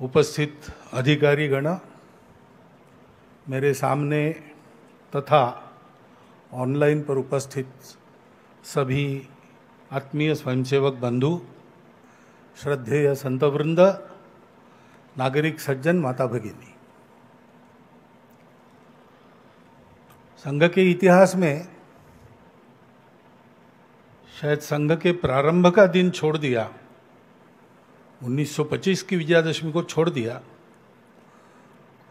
उपस्थित अधिकारीगण, मेरे सामने तथा ऑनलाइन पर उपस्थित सभी आत्मीय स्वयंसेवक बंधु, श्रद्धेय संतवृंद, नागरिक सज्जन, माता भगिनी, संघ के इतिहास में शायद संघ के प्रारंभ का दिन छोड़ दिया, 1925 की विजयादशमी को छोड़ दिया,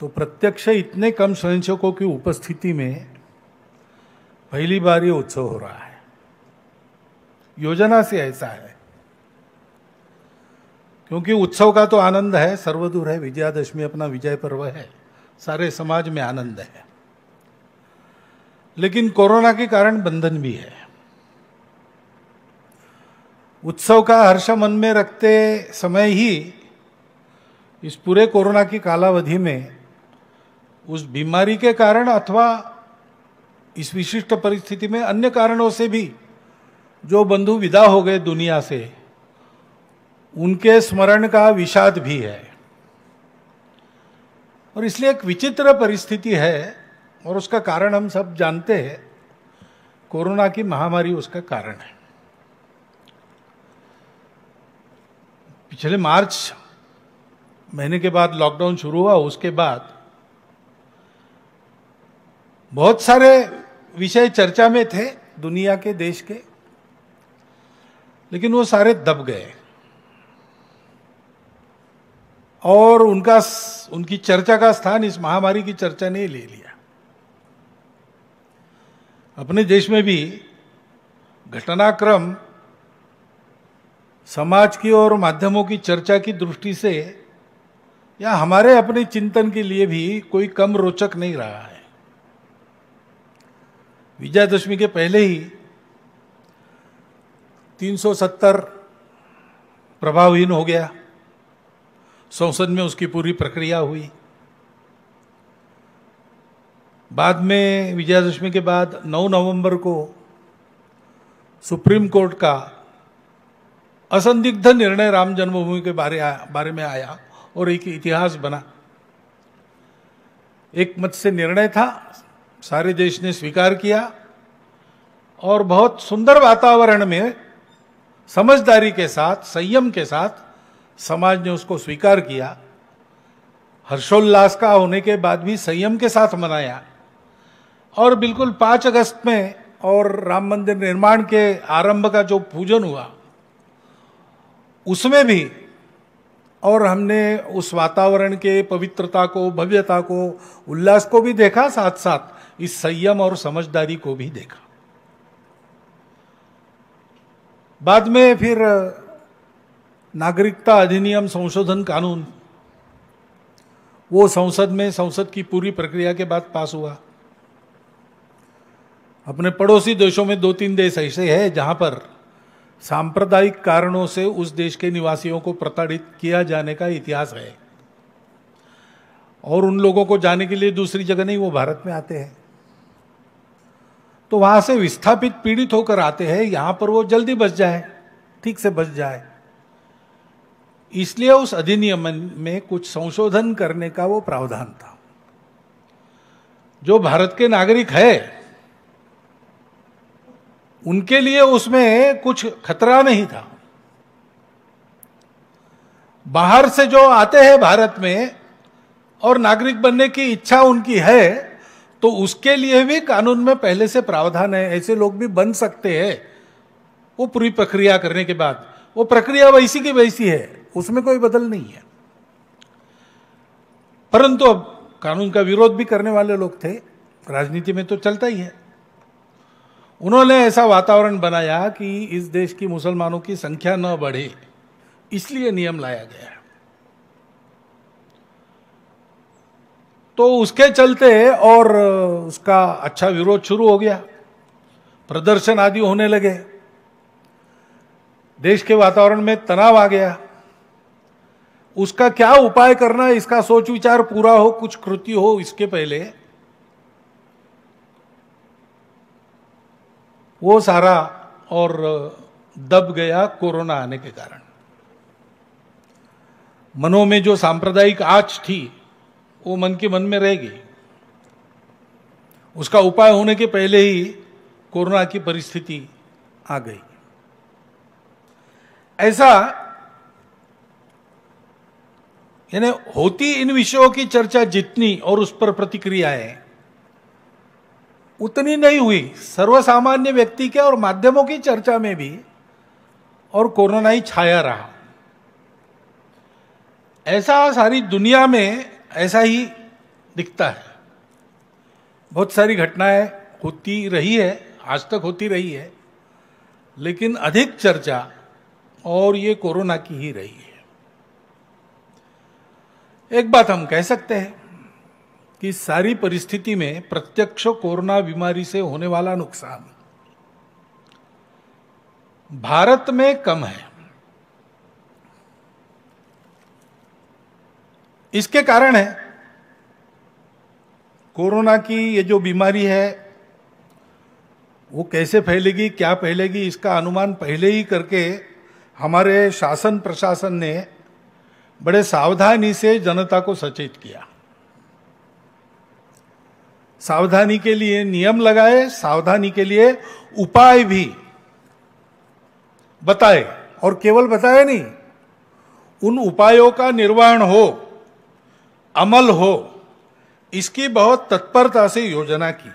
तो प्रत्यक्ष इतने कम स्वयंसेवकों की उपस्थिति में पहली बार ये उत्सव हो रहा है। योजना से ऐसा है, क्योंकि उत्सव का तो आनंद है, सर्वदूर है, विजयादशमी अपना विजय पर्व है, सारे समाज में आनंद है, लेकिन कोरोना के कारण बंधन भी है। उत्सव का हर्ष मन में रखते समय ही इस पूरे कोरोना की कालावधि में उस बीमारी के कारण अथवा इस विशिष्ट परिस्थिति में अन्य कारणों से भी जो बंधु विदा हो गए दुनिया से, उनके स्मरण का विषाद भी है। और इसलिए एक विचित्र परिस्थिति है, और उसका कारण हम सब जानते हैं, कोरोना की महामारी उसका कारण है। पिछले मार्च महीने के बाद लॉकडाउन शुरू हुआ, उसके बाद बहुत सारे विषय चर्चा में थे दुनिया के, देश के, लेकिन वो सारे दब गए और उनकी चर्चा का स्थान इस महामारी की चर्चा ने ले लिया। अपने देश में भी घटनाक्रम समाज की और माध्यमों की चर्चा की दृष्टि से या हमारे अपने चिंतन के लिए भी कोई कम रोचक नहीं रहा है। विजयादशमी के पहले ही 370 प्रभावहीन हो गया, संसद में उसकी पूरी प्रक्रिया हुई। बाद में विजयादशमी के बाद 9 नवंबर को सुप्रीम कोर्ट का असंदिग्ध निर्णय राम जन्मभूमि के बारे में आया और एक इतिहास बना। एक मत से निर्णय था, सारे देश ने स्वीकार किया और बहुत सुंदर वातावरण में समझदारी के साथ, संयम के साथ समाज ने उसको स्वीकार किया। हर्षोल्लास का होने के बाद भी संयम के साथ मनाया और बिल्कुल 5 अगस्त में और राम मंदिर निर्माण के आरंभ का जो पूजन हुआ उसमें भी, और हमने उस वातावरण के पवित्रता को, भव्यता को, उल्लास को भी देखा, साथ साथ इस संयम और समझदारी को भी देखा। बाद में फिर नागरिकता अधिनियम संशोधन कानून, वो संसद की पूरी प्रक्रिया के बाद पास हुआ। अपने पड़ोसी देशों में 2-3 देश ऐसे हैं जहां पर सांप्रदायिक कारणों से उस देश के निवासियों को प्रताड़ित किया जाने का इतिहास है, और उन लोगों को जाने के लिए दूसरी जगह नहीं, वो भारत में आते हैं। तो वहां से विस्थापित, पीड़ित होकर आते हैं, यहां पर वो जल्दी बच जाए, ठीक से बच जाए, इसलिए उस अधिनियम में कुछ संशोधन करने का वो प्रावधान था। जो भारत के नागरिक है उनके लिए उसमें कुछ खतरा नहीं था। बाहर से जो आते हैं भारत में और नागरिक बनने की इच्छा उनकी है, तो उसके लिए भी कानून में पहले से प्रावधान है, ऐसे लोग भी बन सकते हैं। वो पूरी प्रक्रिया करने के बाद, वो प्रक्रिया वैसी की वैसी है, उसमें कोई बदल नहीं है। परंतु अब कानून का विरोध भी करने वाले लोग थे, राजनीति में तो चलता ही है। उन्होंने ऐसा वातावरण बनाया कि इस देश की मुसलमानों की संख्या न बढ़े, इसलिए नियम लाया गया। तो उसके चलते और उसका अच्छा विरोध शुरू हो गया, प्रदर्शन आदि होने लगे, देश के वातावरण में तनाव आ गया। उसका क्या उपाय करना, इसका सोच विचार पूरा हो, कुछ कृति हो, इसके पहले वो सारा और दब गया कोरोना आने के कारण। मनों में जो सांप्रदायिक आँच थी वो मन के मन में रहेगी। उसका उपाय होने के पहले ही कोरोना की परिस्थिति आ गई। ऐसा यानी होती इन विषयों की चर्चा जितनी और उस पर प्रतिक्रियाएं उतनी नहीं हुई सर्वसामान्य व्यक्ति के और माध्यमों की चर्चा में भी, और कोरोना ही छाया रहा। ऐसा सारी दुनिया में ऐसा ही दिखता है। बहुत सारी घटनाएं होती रही है, आज तक होती रही है, लेकिन अधिक चर्चा और ये कोरोना की ही रही है। एक बात हम कह सकते हैं कि सारी परिस्थिति में प्रत्यक्ष कोरोना बीमारी से होने वाला नुकसान भारत में कम है। इसके कारण है कोरोना की ये जो बीमारी है वो कैसे फैलेगी, क्या फैलेगी, इसका अनुमान पहले ही करके हमारे शासन प्रशासन ने बड़े सावधानी से जनता को सचेत किया। सावधानी के लिए नियम लगाए, सावधानी के लिए उपाय भी बताए, और केवल बताए नहीं, उन उपायों का निर्वहन हो, अमल हो, इसकी बहुत तत्परता से योजना की।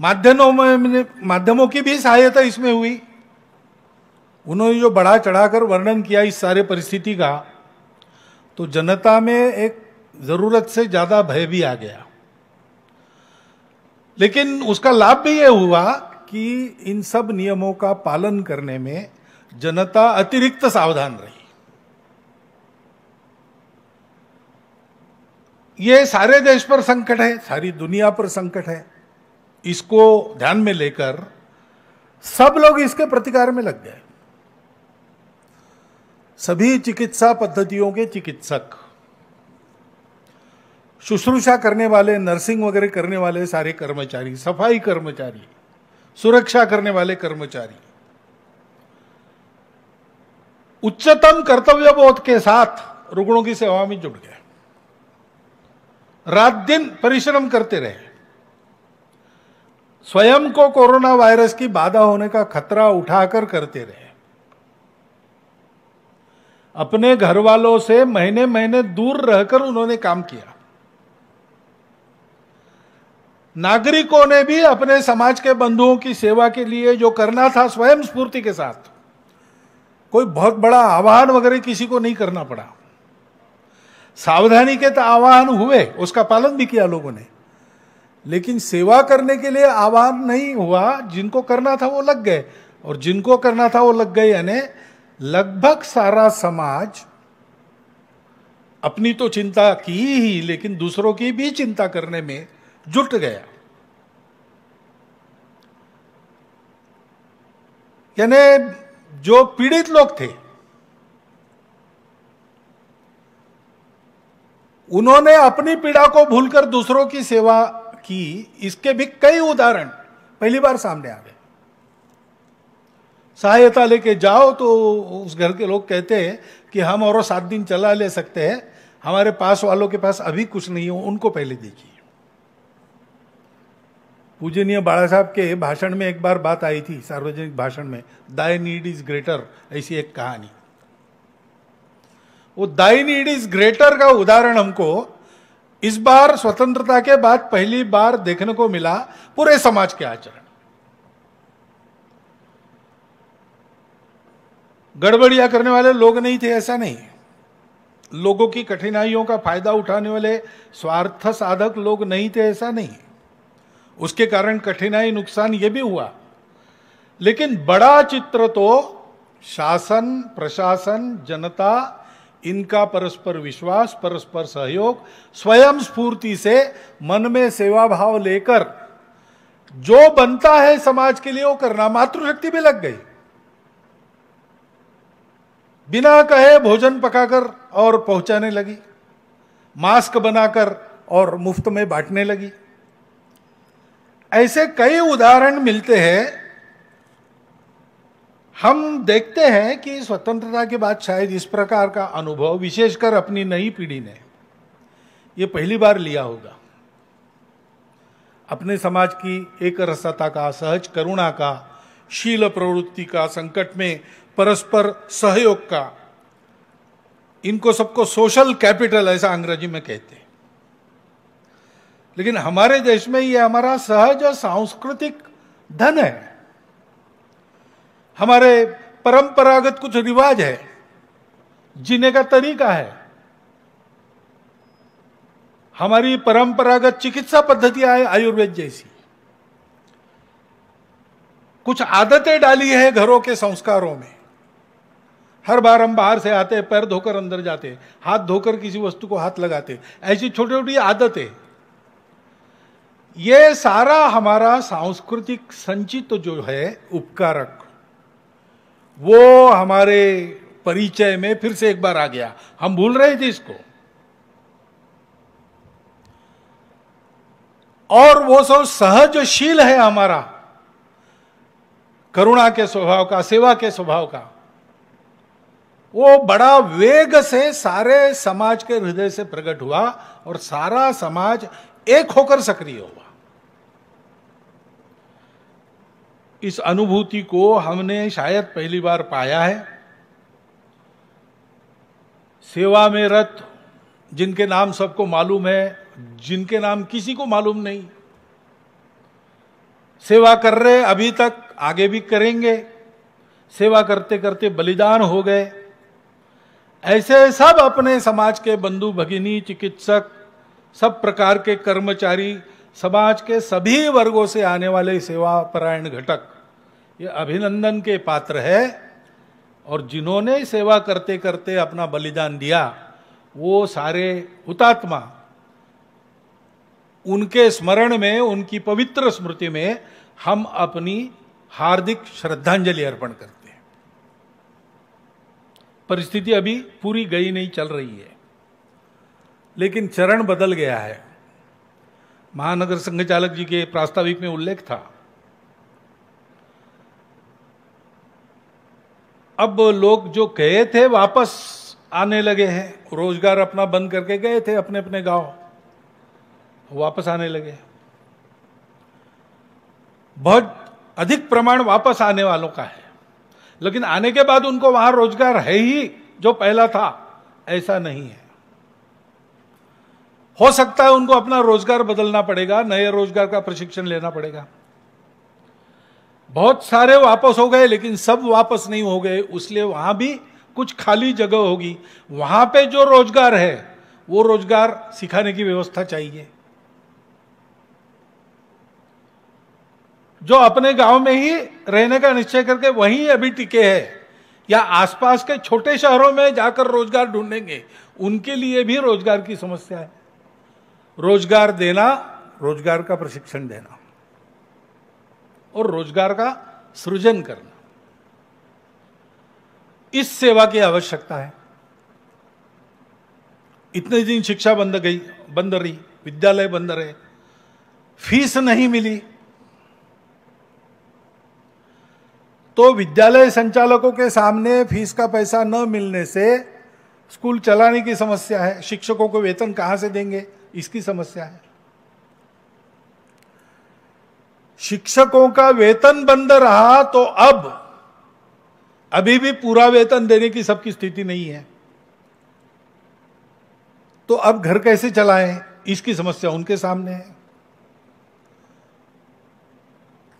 माध्यमों की भी सहायता इसमें हुई। उन्होंने जो बढ़ा चढ़ाकर वर्णन किया इस सारे परिस्थिति का, तो जनता में एक जरूरत से ज्यादा भय भी आ गया। लेकिन उसका लाभ भी यह हुआ कि इन सब नियमों का पालन करने में जनता अतिरिक्त सावधान रही। ये सारे देश पर संकट है, सारी दुनिया पर संकट है। इसको ध्यान में लेकर सब लोग इसके प्रतिकार में लग गए। सभी चिकित्सा पद्धतियों के चिकित्सक, शुश्रूषा करने वाले, नर्सिंग वगैरह करने वाले सारे कर्मचारी, सफाई कर्मचारी, सुरक्षा करने वाले कर्मचारी उच्चतम कर्तव्यबोध के साथ रुग्णों की सेवा में जुट गए। रात दिन परिश्रम करते रहे। स्वयं को कोरोना वायरस की बाधा होने का खतरा उठाकर करते रहे। अपने घर वालों से महीने महीने दूर रहकर उन्होंने काम किया। नागरिकों ने भी अपने समाज के बंधुओं की सेवा के लिए जो करना था स्वयं स्फूर्ति के साथ, कोई बहुत बड़ा आह्वान वगैरह किसी को नहीं करना पड़ा। सावधानी के तो आह्वान हुए, उसका पालन भी किया लोगों ने, लेकिन सेवा करने के लिए आह्वान नहीं हुआ। जिनको करना था वो लग गए, और जिनको करना था वो लग गए, यानी लगभग सारा समाज अपनी तो चिंता की ही, लेकिन दूसरों की भी चिंता करने में जुट गया। यानी जो पीड़ित लोग थे उन्होंने अपनी पीड़ा को भूलकर दूसरों की सेवा की। इसके भी कई उदाहरण पहली बार सामने आ गए। सहायता लेके जाओ तो उस घर के लोग कहते हैं कि हम और 7 दिन चला ले सकते हैं, हमारे पास वालों के पास अभी कुछ नहीं हो, उनको पहले दीजिए। पूजनीय बाला साहब के भाषण में एक बार बात आई थी, सार्वजनिक भाषण में, दाई नीड इज ग्रेटर, ऐसी एक कहानी। वो दाई नीड इज ग्रेटर का उदाहरण हमको इस बार स्वतंत्रता के बाद पहली बार देखने को मिला पूरे समाज के आचरण। गड़बड़ियां करने वाले लोग नहीं थे, ऐसा नहीं। लोगों की कठिनाइयों का फायदा उठाने वाले स्वार्थ साधक लोग नहीं थे, ऐसा नहीं। उसके कारण कठिनाई, नुकसान ये भी हुआ, लेकिन बड़ा चित्र तो शासन, प्रशासन, जनता, इनका परस्पर विश्वास, परस्पर सहयोग, स्वयं स्फूर्ति से मन में सेवा भाव लेकर जो बनता है समाज के लिए वो करना। मातृशक्ति भी लग गई। बिना कहे भोजन पकाकर और पहुंचाने लगी, मास्क बनाकर और मुफ्त में बांटने लगी। ऐसे कई उदाहरण मिलते हैं हम देखते हैं कि स्वतंत्रता के बाद शायद इस प्रकार का अनुभव विशेषकर अपनी नई पीढ़ी ने ये पहली बार लिया होगा। अपने समाज की एक रसता का, सहज करुणा का, शील प्रवृत्ति का, संकट में परस्पर सहयोग का, इनको सबको सोशल कैपिटल ऐसा अंग्रेजी में कहते हैं। लेकिन हमारे देश में ये हमारा सहज सांस्कृतिक धन है, हमारे परंपरागत कुछ रिवाज है, जीने का तरीका है, हमारी परंपरागत चिकित्सा पद्धतियां है आयुर्वेद जैसी, कुछ आदतें डाली है घरों के संस्कारों में। हर बार हम बाहर से आते हैं, पैर धोकर अंदर जाते, हाथ धोकर किसी वस्तु को हाथ लगाते, ऐसी छोटी छोटी आदतें, ये सारा हमारा सांस्कृतिक संचित जो है उपकारक, वो हमारे परिचय में फिर से एक बार आ गया। हम भूल रहे थे इसको, और वो सब सहजशील है हमारा, करुणा के स्वभाव का, सेवा के स्वभाव का, वो बड़ा वेग से सारे समाज के हृदय से प्रकट हुआ और सारा समाज एक होकर सक्रिय हुआ। इस अनुभूति को हमने शायद पहली बार पाया है। सेवा में रत जिनके नाम सबको मालूम है, जिनके नाम किसी को मालूम नहीं, सेवा कर रहे अभी तक, आगे भी करेंगे, सेवा करते करते बलिदान हो गए, ऐसे सब अपने समाज के बंधु भगिनी, चिकित्सक, सब प्रकार के कर्मचारी, समाज के सभी वर्गों से आने वाले सेवा परायण घटक, ये अभिनंदन के पात्र है। और जिन्होंने सेवा करते करते अपना बलिदान दिया, वो सारे हुतात्मा, उनके स्मरण में, उनकी पवित्र स्मृति में हम अपनी हार्दिक श्रद्धांजलि अर्पण करते हैं। परिस्थिति अभी पूरी गई नहीं, चल रही है, लेकिन चरण बदल गया है। महानगर संघ चालक जी के प्रास्ताविक में उल्लेख था, अब लोग जो गए थे वापस आने लगे हैं, रोजगार अपना बंद करके गए थे अपने अपने गांव, वापस आने लगे। बहुत अधिक प्रमाण वापस आने वालों का है, लेकिन आने के बाद उनको वहां रोजगार है ही जो पहला था, ऐसा नहीं है। हो सकता है उनको अपना रोजगार बदलना पड़ेगा, नए रोजगार का प्रशिक्षण लेना पड़ेगा। बहुत सारे वापस हो गए, लेकिन सब वापस नहीं हो गए, इसलिए वहां भी कुछ खाली जगह होगी। वहां पे जो रोजगार है वो रोजगार सिखाने की व्यवस्था चाहिए। जो अपने गांव में ही रहने का निश्चय करके वहीं अभी टिके हैं या आसपास के छोटे शहरों में जाकर रोजगार ढूंढेंगे, उनके लिए भी रोजगार की समस्या है। रोजगार देना, रोजगार का प्रशिक्षण देना और रोजगार का सृजन करना, इस सेवा की आवश्यकता है। इतने दिन शिक्षा बंद रही, विद्यालय बंद रहे, फीस नहीं मिली, तो विद्यालय संचालकों के सामने फीस का पैसा न मिलने से स्कूल चलाने की समस्या है। शिक्षकों को वेतन कहां से देंगे, इसकी समस्या है। शिक्षकों का वेतन बंद रहा तो अभी भी पूरा वेतन देने की सबकी स्थिति नहीं है, तो अब घर कैसे चलाएं, इसकी समस्या उनके सामने है।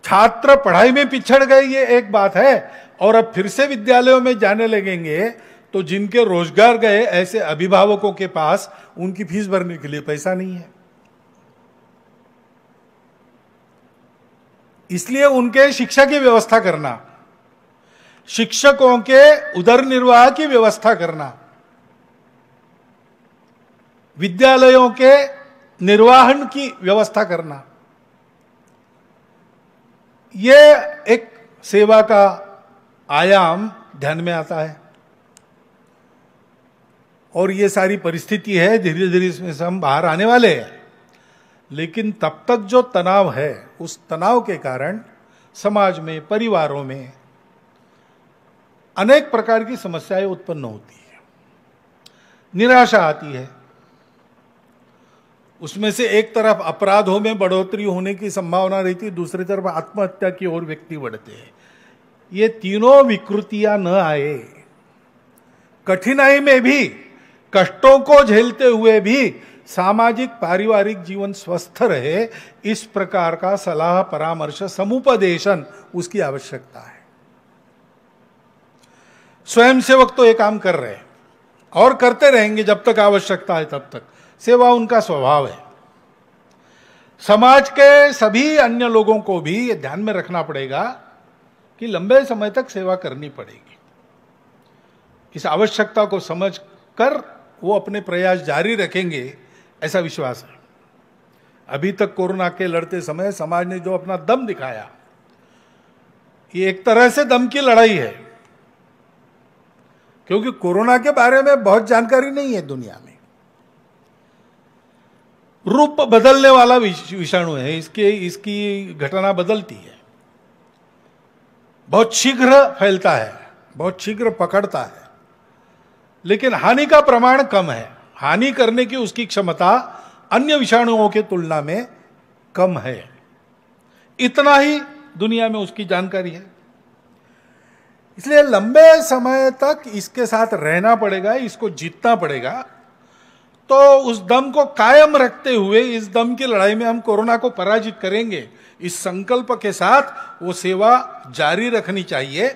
छात्र पढ़ाई में पिछड़ गए, ये एक बात है, और अब फिर से विद्यालयों में जाने लगेंगे तो जिनके रोजगार गए ऐसे अभिभावकों के पास उनकी फीस भरने के लिए पैसा नहीं है। इसलिए उनके शिक्षा की व्यवस्था करना, शिक्षकों के उदर निर्वाह की व्यवस्था करना, विद्यालयों के निर्वाहन की व्यवस्था करना, ये एक सेवा का आयाम ध्यान में आता है। और ये सारी परिस्थिति है, धीरे धीरे इसमें से हम बाहर आने वाले हैं। लेकिन तब तक जो तनाव है, उस तनाव के कारण समाज में, परिवारों में अनेक प्रकार की समस्याएं उत्पन्न होती है, निराशा आती है। उसमें से एक तरफ अपराधों में बढ़ोतरी होने की संभावना रहती है, दूसरी तरफ आत्महत्या की ओर व्यक्ति बढ़ते हैं। ये तीनों विकृतियां न आए, कठिनाई में भी, कष्टों को झेलते हुए भी सामाजिक पारिवारिक जीवन स्वस्थ रहे, इस प्रकार का सलाह परामर्श समुपदेशन उसकी आवश्यकता है। स्वयंसेवक तो ये काम कर रहे हैं और करते रहेंगे जब तक आवश्यकता है, तब तक सेवा उनका स्वभाव है। समाज के सभी अन्य लोगों को भी ये ध्यान में रखना पड़ेगा कि लंबे समय तक सेवा करनी पड़ेगी। इस आवश्यकता को समझकर वो अपने प्रयास जारी रखेंगे, ऐसा विश्वास है। अभी तक कोरोना के लड़ते समय समाज ने जो अपना दम दिखाया, ये एक तरह से दम की लड़ाई है, क्योंकि कोरोना के बारे में बहुत जानकारी नहीं है दुनिया में। रूप बदलने वाला विषाणु है, इसकी घटना बदलती है, बहुत शीघ्र फैलता है, बहुत शीघ्र पकड़ता है, लेकिन हानि का प्रमाण कम है। हानि करने की उसकी क्षमता अन्य विषाणुओं की तुलना में कम है। इतना ही दुनिया में उसकी जानकारी है। इसलिए लंबे समय तक इसके साथ रहना पड़ेगा, इसको जीतना पड़ेगा। तो उस दम को कायम रखते हुए इस दम की लड़ाई में हम कोरोना को पराजित करेंगे, इस संकल्प के साथ वो सेवा जारी रखनी चाहिए।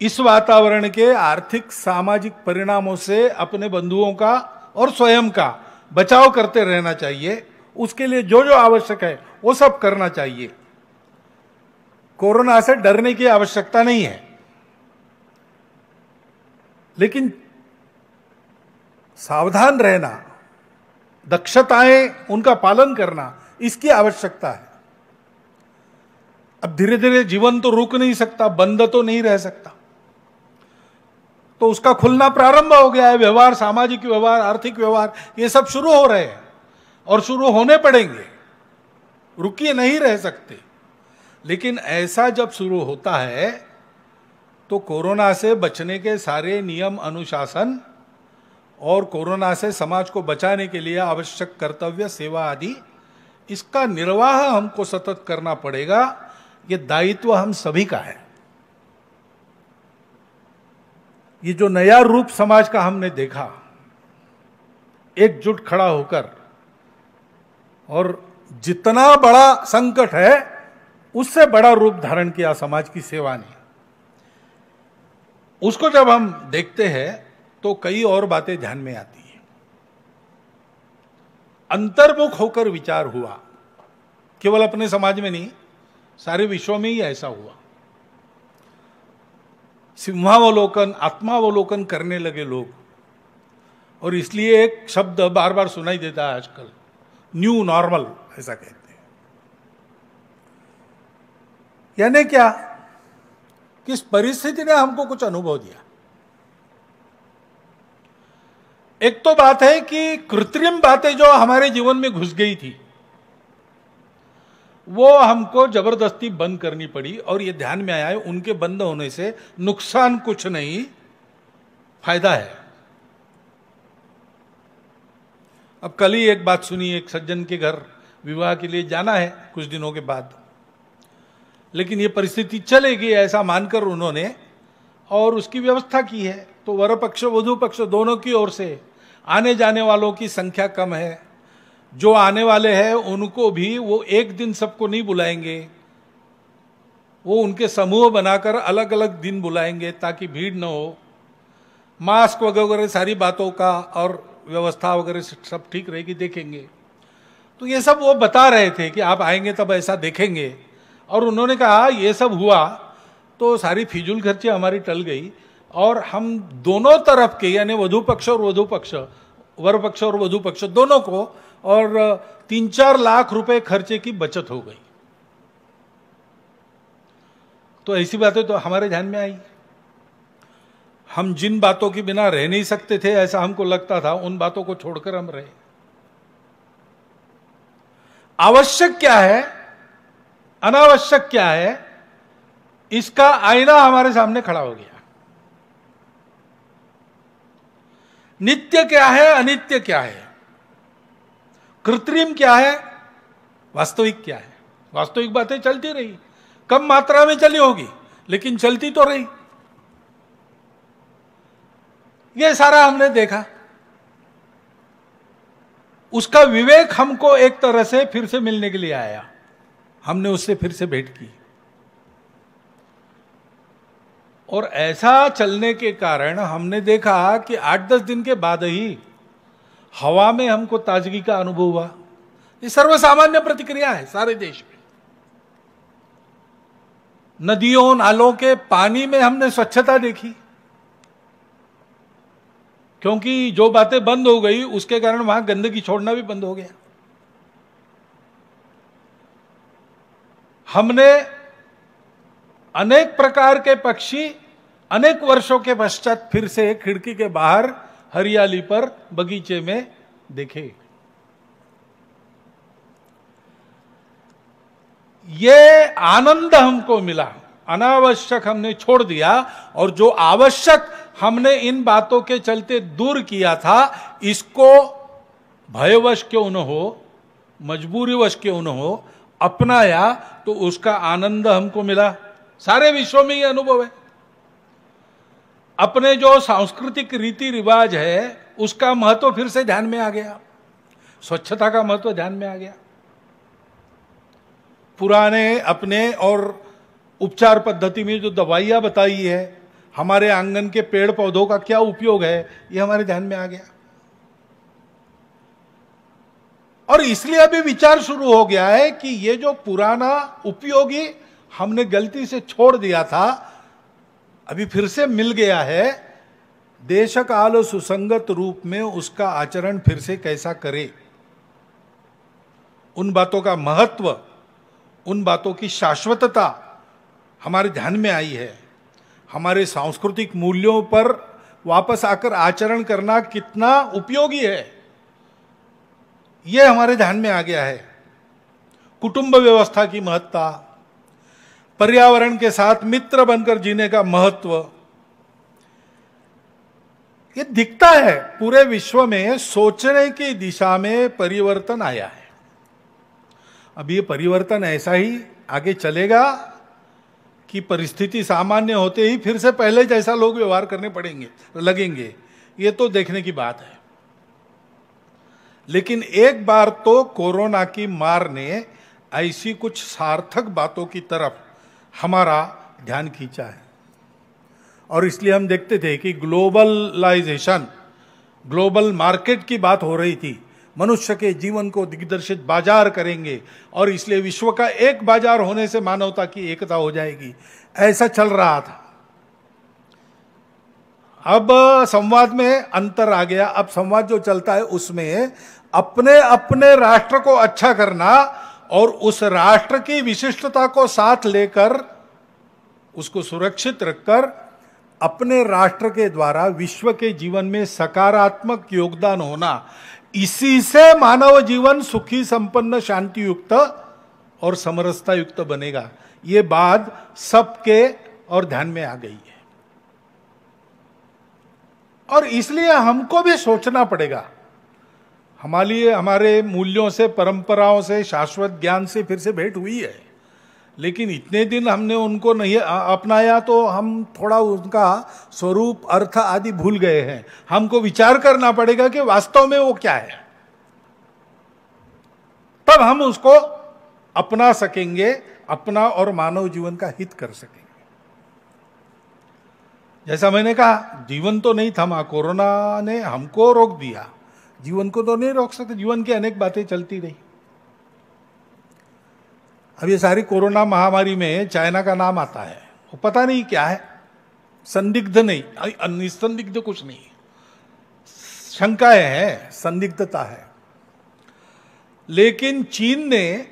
इस वातावरण के आर्थिक सामाजिक परिणामों से अपने बंधुओं का और स्वयं का बचाव करते रहना चाहिए। उसके लिए जो जो आवश्यक है वो सब करना चाहिए। कोरोना से डरने की आवश्यकता नहीं है, लेकिन सावधान रहना, दक्षताएं उनका पालन करना, इसकी आवश्यकता है। अब धीरे धीरे जीवन तो रुक नहीं सकता, बंद तो नहीं रह सकता, तो उसका खुलना प्रारंभ हो गया है। व्यवहार, सामाजिक व्यवहार, आर्थिक व्यवहार, ये सब शुरू हो रहे हैं और शुरू होने पड़ेंगे, रुकिए नहीं रह सकते। लेकिन ऐसा जब शुरू होता है तो कोरोना से बचने के सारे नियम अनुशासन और कोरोना से समाज को बचाने के लिए आवश्यक कर्तव्य, सेवा आदि, इसका निर्वाह हमको सतत करना पड़ेगा। ये दायित्व हम सभी का है। ये जो नया रूप समाज का हमने देखा, एकजुट खड़ा होकर, और जितना बड़ा संकट है उससे बड़ा रूप धारण किया समाज की सेवा ने, उसको जब हम देखते हैं तो कई और बातें ध्यान में आती हैं। अंतर्मुख होकर विचार हुआ, केवल अपने समाज में नहीं, सारे विश्व में ही ऐसा हुआ। सिंहावलोकन, आत्मावलोकन करने लगे लोग, और इसलिए एक शब्द बार बार सुनाई देता है आजकल, न्यू नॉर्मल, ऐसा कहते हैं। यानी क्या? किस परिस्थिति ने हमको कुछ अनुभव दिया। एक तो बात है कि कृत्रिम बातें जो हमारे जीवन में घुस गई थी, वो हमको जबरदस्ती बंद करनी पड़ी, और ये ध्यान में आया है उनके बंद होने से नुकसान कुछ नहीं, फायदा है। अब कल ही एक बात सुनी, एक सज्जन के घर विवाह के लिए जाना है कुछ दिनों के बाद, लेकिन ये परिस्थिति चलेगी ऐसा मानकर उन्होंने और उसकी व्यवस्था की है। तो वर पक्ष वधू पक्ष दोनों की ओर से आने जाने वालों की संख्या कम है। जो आने वाले हैं उनको भी वो एक दिन सबको नहीं बुलाएंगे, वो उनके समूह बनाकर अलग अलग दिन बुलाएंगे ताकि भीड़ न हो। मास्क वगैरह सारी बातों का और व्यवस्था वगैरह सब ठीक रहेगी, देखेंगे। तो ये सब वो बता रहे थे कि आप आएंगे तब ऐसा देखेंगे। और उन्होंने कहा ये सब हुआ तो सारी फिजूल खर्ची हमारी टल गई, और हम दोनों तरफ के, यानी वधू पक्ष और वधू पक्ष, वर पक्ष और वधू पक्ष दोनों को, और 3-4 लाख रुपए खर्चे की बचत हो गई। तो ऐसी बातें तो हमारे ध्यान में आई। हम जिन बातों के बिना रह नहीं सकते थे, ऐसा हमको लगता था, उन बातों को छोड़कर हम रहे। आवश्यक क्या है, अनावश्यक क्या है, इसका आईना हमारे सामने खड़ा हो गया। नित्य क्या है, अनित्य क्या है, कृत्रिम क्या है, वास्तविक क्या है। वास्तविक बातें चलती रही, कम मात्रा में चली होगी लेकिन चलती तो रही। ये सारा हमने देखा। उसका विवेक हमको एक तरह से फिर से मिलने के लिए आया, हमने उससे फिर से भेंट की। और ऐसा चलने के कारण हमने देखा कि 8-10 दिन के बाद ही हवा में हमको ताजगी का अनुभव हुआ। ये सर्वसामान्य प्रतिक्रिया है सारे देश में। नदियों नालों के पानी में हमने स्वच्छता देखी, क्योंकि जो बातें बंद हो गई उसके कारण वहां गंदगी छोड़ना भी बंद हो गया। हमने अनेक प्रकार के पक्षी अनेक वर्षों के पश्चात फिर से खिड़की के बाहर हरियाली पर बगीचे में देखे। ये आनंद हमको मिला, अनावश्यक हमने छोड़ दिया, और जो आवश्यक हमने इन बातों के चलते दूर किया था, इसको भयवश क्यों न हो, मजबूरीवश क्यों न हो, अपनाया तो उसका आनंद हमको मिला। सारे विश्व में ये अनुभव है। अपने जो सांस्कृतिक रीति रिवाज है उसका महत्व फिर से ध्यान में आ गया, स्वच्छता का महत्व ध्यान में आ गया। पुराने अपने और उपचार पद्धति में जो दवाइयां बताई है, हमारे आंगन के पेड़ पौधों का क्या उपयोग है, ये हमारे ध्यान में आ गया। और इसलिए अभी विचार शुरू हो गया है कि ये जो पुराना उपयोगी हमने गलती से छोड़ दिया था, अभी फिर से मिल गया है। देश काल सुसंगत रूप में उसका आचरण फिर से कैसा करे, उन बातों का महत्व, उन बातों की शाश्वतता हमारे ध्यान में आई है। हमारे सांस्कृतिक मूल्यों पर वापस आकर आचरण करना कितना उपयोगी है, यह हमारे ध्यान में आ गया है। कुटुंब व्यवस्था की महत्ता, पर्यावरण के साथ मित्र बनकर जीने का महत्व, ये दिखता है पूरे विश्व में। सोचने की दिशा में परिवर्तन आया है। अब ये परिवर्तन ऐसा ही आगे चलेगा कि परिस्थिति सामान्य होते ही फिर से पहले जैसा लोग व्यवहार करने पड़ेंगे, लगेंगे, ये तो देखने की बात है। लेकिन एक बार तो कोरोना की मार ने ऐसी कुछ सार्थक बातों की तरफ हमारा ध्यान खींचा है। और इसलिए हम देखते थे कि ग्लोबलाइजेशन, ग्लोबल मार्केट की बात हो रही थी। मनुष्य के जीवन को दिग्दर्शित बाजार करेंगे और इसलिए विश्व का एक बाजार होने से मानवता की एकता हो जाएगी, ऐसा चल रहा था। अब संवाद में अंतर आ गया। अब संवाद जो चलता है उसमें अपने अपने राष्ट्र को अच्छा करना और उस राष्ट्र की विशिष्टता को साथ लेकर उसको सुरक्षित रखकर अपने राष्ट्र के द्वारा विश्व के जीवन में सकारात्मक योगदान होना, इसी से मानव जीवन सुखी, संपन्न, शांति युक्त और समरसता युक्त बनेगा। ये बात सबके और ध्यान में आ गई है। और इसलिए हमको भी सोचना पड़ेगा। हमारे मूल्यों से, परंपराओं से, शाश्वत ज्ञान से फिर से भेंट हुई है, लेकिन इतने दिन हमने उनको नहीं अपनाया तो हम थोड़ा उनका स्वरूप, अर्थ आदि भूल गए हैं। हमको विचार करना पड़ेगा कि वास्तव में वो क्या है, तब हम उसको अपना सकेंगे, अपना और मानव जीवन का हित कर सकेंगे। जैसा मैंने कहा, जीवन तो नहीं थमा, कोरोना ने हमको रोक दिया, जीवन को तो नहीं रोक सकते। जीवन की अनेक बातें चलती रही। अब ये सारी कोरोना महामारी में चाइना का नाम आता है, वो पता नहीं क्या है, संदिग्ध नहीं, निसंदिग्ध कुछ नहीं, शंकाएं हैं, संदिग्धता है। लेकिन चीन ने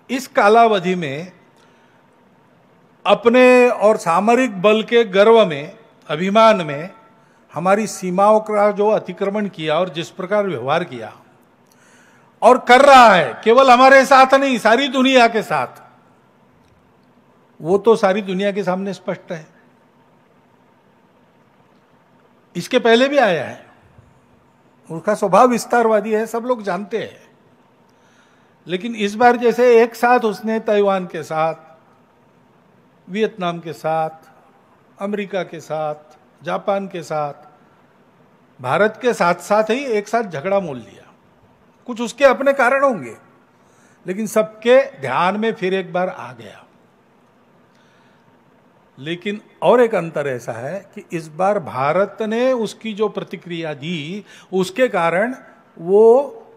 इस कालावधि में अपने और सामरिक बल के गर्व में, अभिमान में हमारी सीमाओं का जो अतिक्रमण किया और जिस प्रकार व्यवहार किया और कर रहा है, केवल हमारे साथ नहीं, सारी दुनिया के साथ, वो तो सारी दुनिया के सामने स्पष्ट है। इसके पहले भी आया है, उसका स्वभाव विस्तारवादी है, सब लोग जानते हैं। लेकिन इस बार जैसे एक साथ उसने ताइवान के साथ, वियतनाम के साथ, अमेरिका के साथ, जापान के साथ, भारत के साथ साथ ही एक साथ झगड़ा मोल लिया। कुछ उसके अपने कारण होंगे, लेकिन सबके ध्यान में फिर एक बार आ गया। लेकिन और एक अंतर ऐसा है कि इस बार भारत ने उसकी जो प्रतिक्रिया दी, उसके कारण वो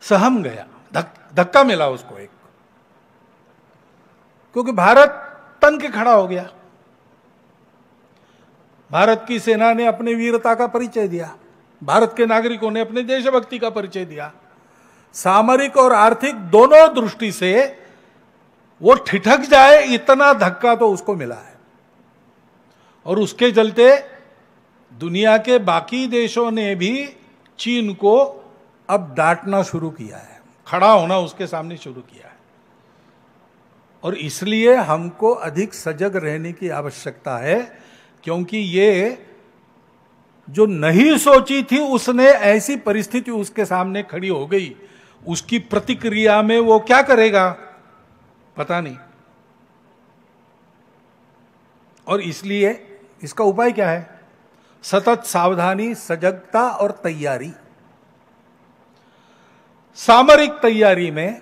सहम गया, धक्का मिला उसको एक, क्योंकि भारत तन के खड़ा हो गया। भारत की सेना ने अपने वीरता का परिचय दिया, भारत के नागरिकों ने अपने देशभक्ति का परिचय दिया। सामरिक और आर्थिक दोनों दृष्टि से वो ठिठक जाए इतना धक्का तो उसको मिला है। और उसके चलते दुनिया के बाकी देशों ने भी चीन को अब डांटना शुरू किया है, खड़ा होना उसके सामने शुरू किया है। और इसलिए हमको अधिक सजग रहने की आवश्यकता है, क्योंकि ये जो नहीं सोची थी उसने ऐसी परिस्थिति उसके सामने खड़ी हो गई, उसकी प्रतिक्रिया में वो क्या करेगा पता नहीं। और इसलिए इसका उपाय क्या है? सतत सावधानी, सजगता और तैयारी। सामरिक तैयारी में,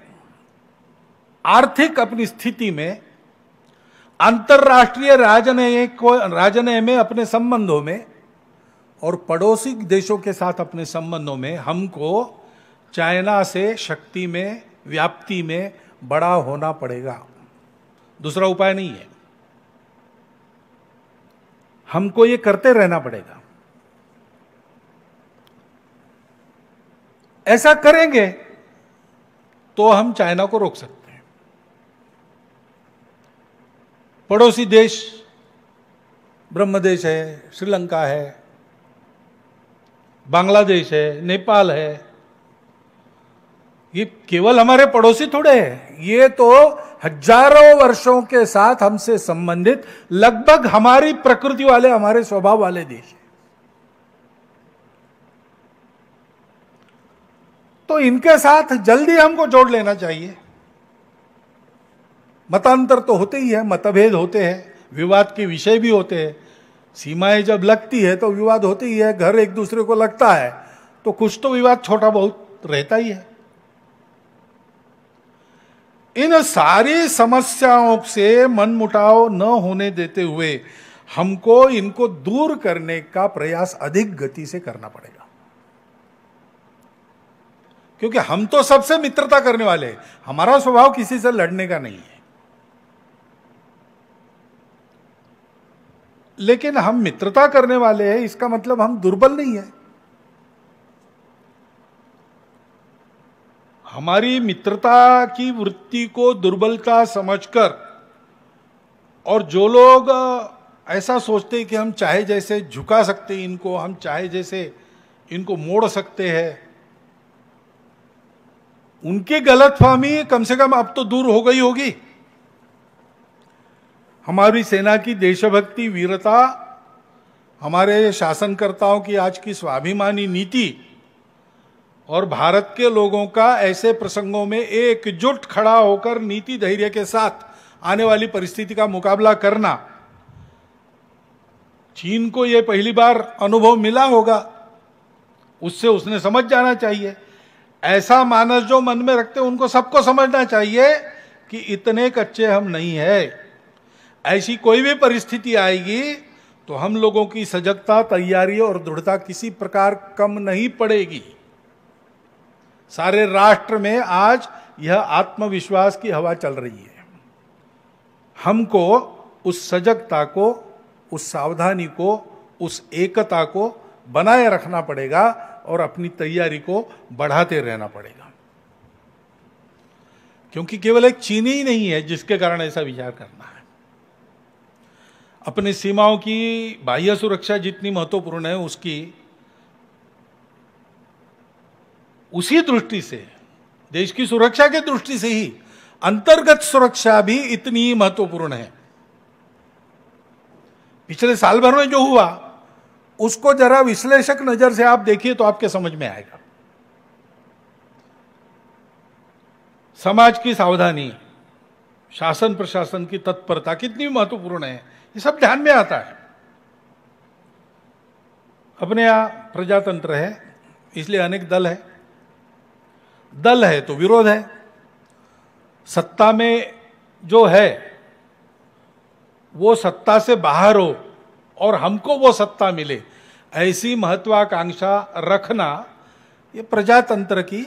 आर्थिक अपनी स्थिति में, अंतर्राष्ट्रीय राजनय में, अपने संबंधों में और पड़ोसी देशों के साथ अपने संबंधों में हमको चाइना से शक्ति में, व्याप्ति में बड़ा होना पड़ेगा। दूसरा उपाय नहीं है, हमको ये करते रहना पड़ेगा। ऐसा करेंगे तो हम चाइना को रोक सकते हैं। पड़ोसी देश ब्रह्मदेश है, श्रीलंका है, बांग्लादेश है, नेपाल है, ये केवल हमारे पड़ोसी थोड़े हैं, ये तो हजारों वर्षों के साथ हमसे संबंधित, लगभग हमारी प्रकृति वाले, हमारे स्वभाव वाले देश हैं। तो इनके साथ जल्दी हमको जोड़ लेना चाहिए। मतांतर तो होते ही है, मतभेद होते हैं, विवाद के विषय भी होते हैं। सीमाएं जब लगती है तो विवाद होते ही है, घर एक दूसरे को लगता है तो कुछ तो विवाद छोटा बहुत रहता ही है। इन सारी समस्याओं से मनमुटाव न होने देते हुए हमको इनको दूर करने का प्रयास अधिक गति से करना पड़ेगा, क्योंकि हम तो सबसे मित्रता करने वाले हैं, हमारा स्वभाव किसी से लड़ने का नहीं है। लेकिन हम मित्रता करने वाले हैं, इसका मतलब हम दुर्बल नहीं है। हमारी मित्रता की वृत्ति को दुर्बलता समझकर, और जो लोग ऐसा सोचते हैं कि हम चाहे जैसे झुका सकते हैं इनको, हम चाहे जैसे इनको मोड़ सकते हैं, उनकी गलतफहमी कम से कम अब तो दूर हो गई होगी। हमारी सेना की देशभक्ति, वीरता, हमारे शासनकर्ताओं की आज की स्वाभिमानी नीति और भारत के लोगों का ऐसे प्रसंगों में एकजुट खड़ा होकर नीति धैर्य के साथ आने वाली परिस्थिति का मुकाबला करना, चीन को यह पहली बार अनुभव मिला होगा, उससे उसने समझ जाना चाहिए। ऐसा मानस जो मन में रखते उनको सबको समझना चाहिए कि इतने कच्चे हम नहीं है। ऐसी कोई भी परिस्थिति आएगी तो हम लोगों की सजगता, तैयारी और दृढ़ता किसी प्रकार कम नहीं पड़ेगी। सारे राष्ट्र में आज यह आत्मविश्वास की हवा चल रही है। हमको उस सजगता को, उस सावधानी को, उस एकता को बनाए रखना पड़ेगा और अपनी तैयारी को बढ़ाते रहना पड़ेगा, क्योंकि केवल एक चीनी ही नहीं है जिसके कारण ऐसा विचार करना है। अपनी सीमाओं की बाह्य सुरक्षा जितनी महत्वपूर्ण है, उसकी उसी दृष्टि से, देश की सुरक्षा की दृष्टि से ही अंतर्गत सुरक्षा भी इतनी महत्वपूर्ण है। पिछले साल भर में जो हुआ उसको जरा विश्लेषक नजर से आप देखिए तो आपके समझ में आएगा। समाज की सावधानी, शासन प्रशासन की तत्परता कितनी महत्वपूर्ण है, ये सब ध्यान में आता है। अपने यहां प्रजातंत्र है, इसलिए अनेक दल है। दल है तो विरोध है। सत्ता में जो है वो सत्ता से बाहर हो और हमको वो सत्ता मिले, ऐसी महत्वाकांक्षा रखना ये प्रजातंत्र की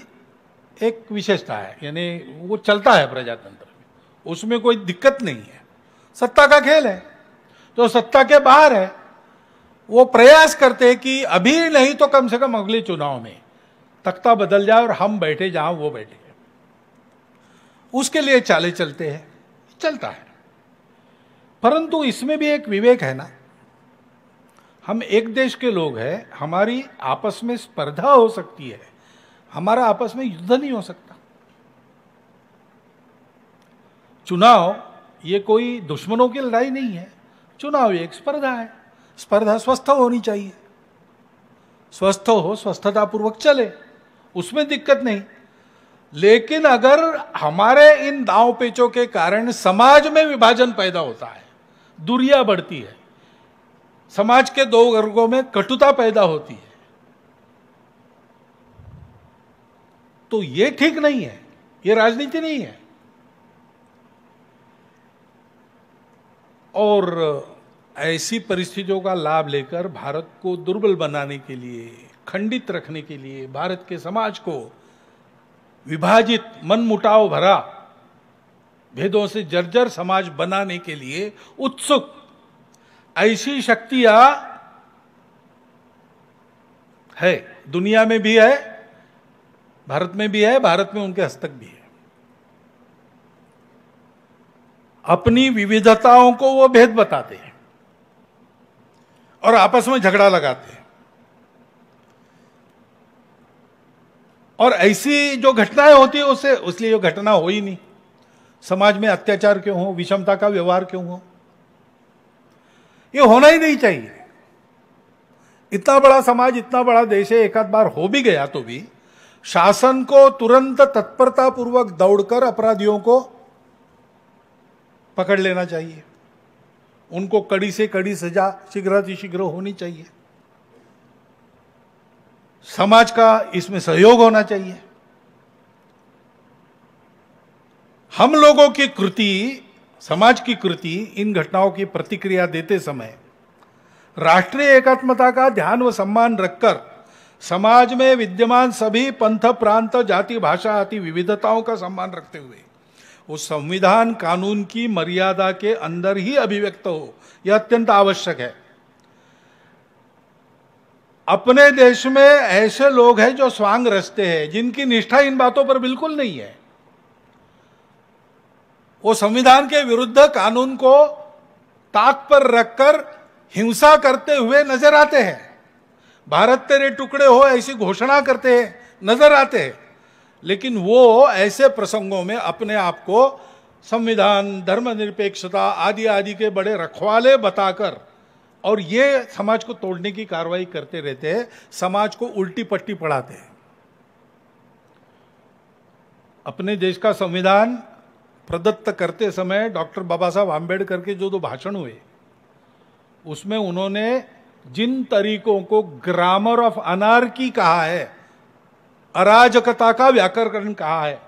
एक विशेषता है। यानी वो चलता है प्रजातंत्र में, उसमें कोई दिक्कत नहीं है। सत्ता का खेल है। तो सत्ता के बाहर है वो प्रयास करते हैं कि अभी नहीं तो कम से कम अगले चुनाव में तख्ता बदल जाए और हम बैठे जहां वो बैठे, उसके लिए चाले चलते हैं, चलता है। परंतु इसमें भी एक विवेक है ना। हम एक देश के लोग हैं, हमारी आपस में स्पर्धा हो सकती है, हमारा आपस में युद्ध नहीं हो सकता। चुनाव ये कोई दुश्मनों की लड़ाई नहीं है, चुनाव एक स्पर्धा है। स्पर्धा स्वस्थ होनी चाहिए, स्वस्थ हो, स्वस्थता पूर्वक चले, उसमें दिक्कत नहीं। लेकिन अगर हमारे इन दांव पेचों के कारण समाज में विभाजन पैदा होता है, दूरियां बढ़ती है, समाज के दो वर्गों में कटुता पैदा होती है, तो ये ठीक नहीं है, ये राजनीति नहीं है। और ऐसी परिस्थितियों का लाभ लेकर भारत को दुर्बल बनाने के लिए, खंडित रखने के लिए, भारत के समाज को विभाजित, मनमुटाव भरा, भेदों से जर्जर समाज बनाने के लिए उत्सुक ऐसी शक्तियां है, दुनिया में भी है, भारत में भी है, भारत में उनके हस्तक भी है। अपनी विविधताओं को वो भेद बताते हैं और आपस में झगड़ा लगाते हैं। और ऐसी जो घटनाएं होती है उससे, उसलिए जो घटना हो ही नहीं। समाज में अत्याचार क्यों हो, विषमता का व्यवहार क्यों हो, ये होना ही नहीं चाहिए। इतना बड़ा समाज, इतना बड़ा देश है, एक आध बार हो भी गया तो भी शासन को तुरंत तत्परता पूर्वक दौड़कर अपराधियों को पकड़ लेना चाहिए, उनको कड़ी से कड़ी सजा शीघ्रातिशीघ्र होनी चाहिए। समाज का इसमें सहयोग होना चाहिए। हम लोगों की कृति, समाज की कृति इन घटनाओं की प्रतिक्रिया देते समय राष्ट्रीय एकात्मता का ध्यान व सम्मान रखकर समाज में विद्यमान सभी पंथ, प्रांत, जाति, भाषा आदि विविधताओं का सम्मान रखते हुए उस संविधान कानून की मर्यादा के अंदर ही अभिव्यक्त हो, यह अत्यंत आवश्यक है। अपने देश में ऐसे लोग हैं जो स्वांग रचते हैं, जिनकी निष्ठा इन बातों पर बिल्कुल नहीं है। वो संविधान के विरुद्ध कानून को ताक पर रखकर हिंसा करते हुए नजर आते हैं, भारत तेरे टुकड़े हो ऐसी घोषणा करते हैं, नजर आते हैं। लेकिन वो ऐसे प्रसंगों में अपने आप को संविधान, धर्मनिरपेक्षता आदि आदि के बड़े रखवाले बताकर और ये समाज को तोड़ने की कार्रवाई करते रहते हैं, समाज को उल्टी पट्टी पढ़ाते हैं। अपने देश का संविधान प्रदत्त करते समय डॉक्टर बाबा साहब आम्बेडकर के जो दो भाषण हुए, उसमें उन्होंने जिन तरीकों को ग्रामर ऑफ अनार्की कहा है, अराजकता का व्याकरण कहा है,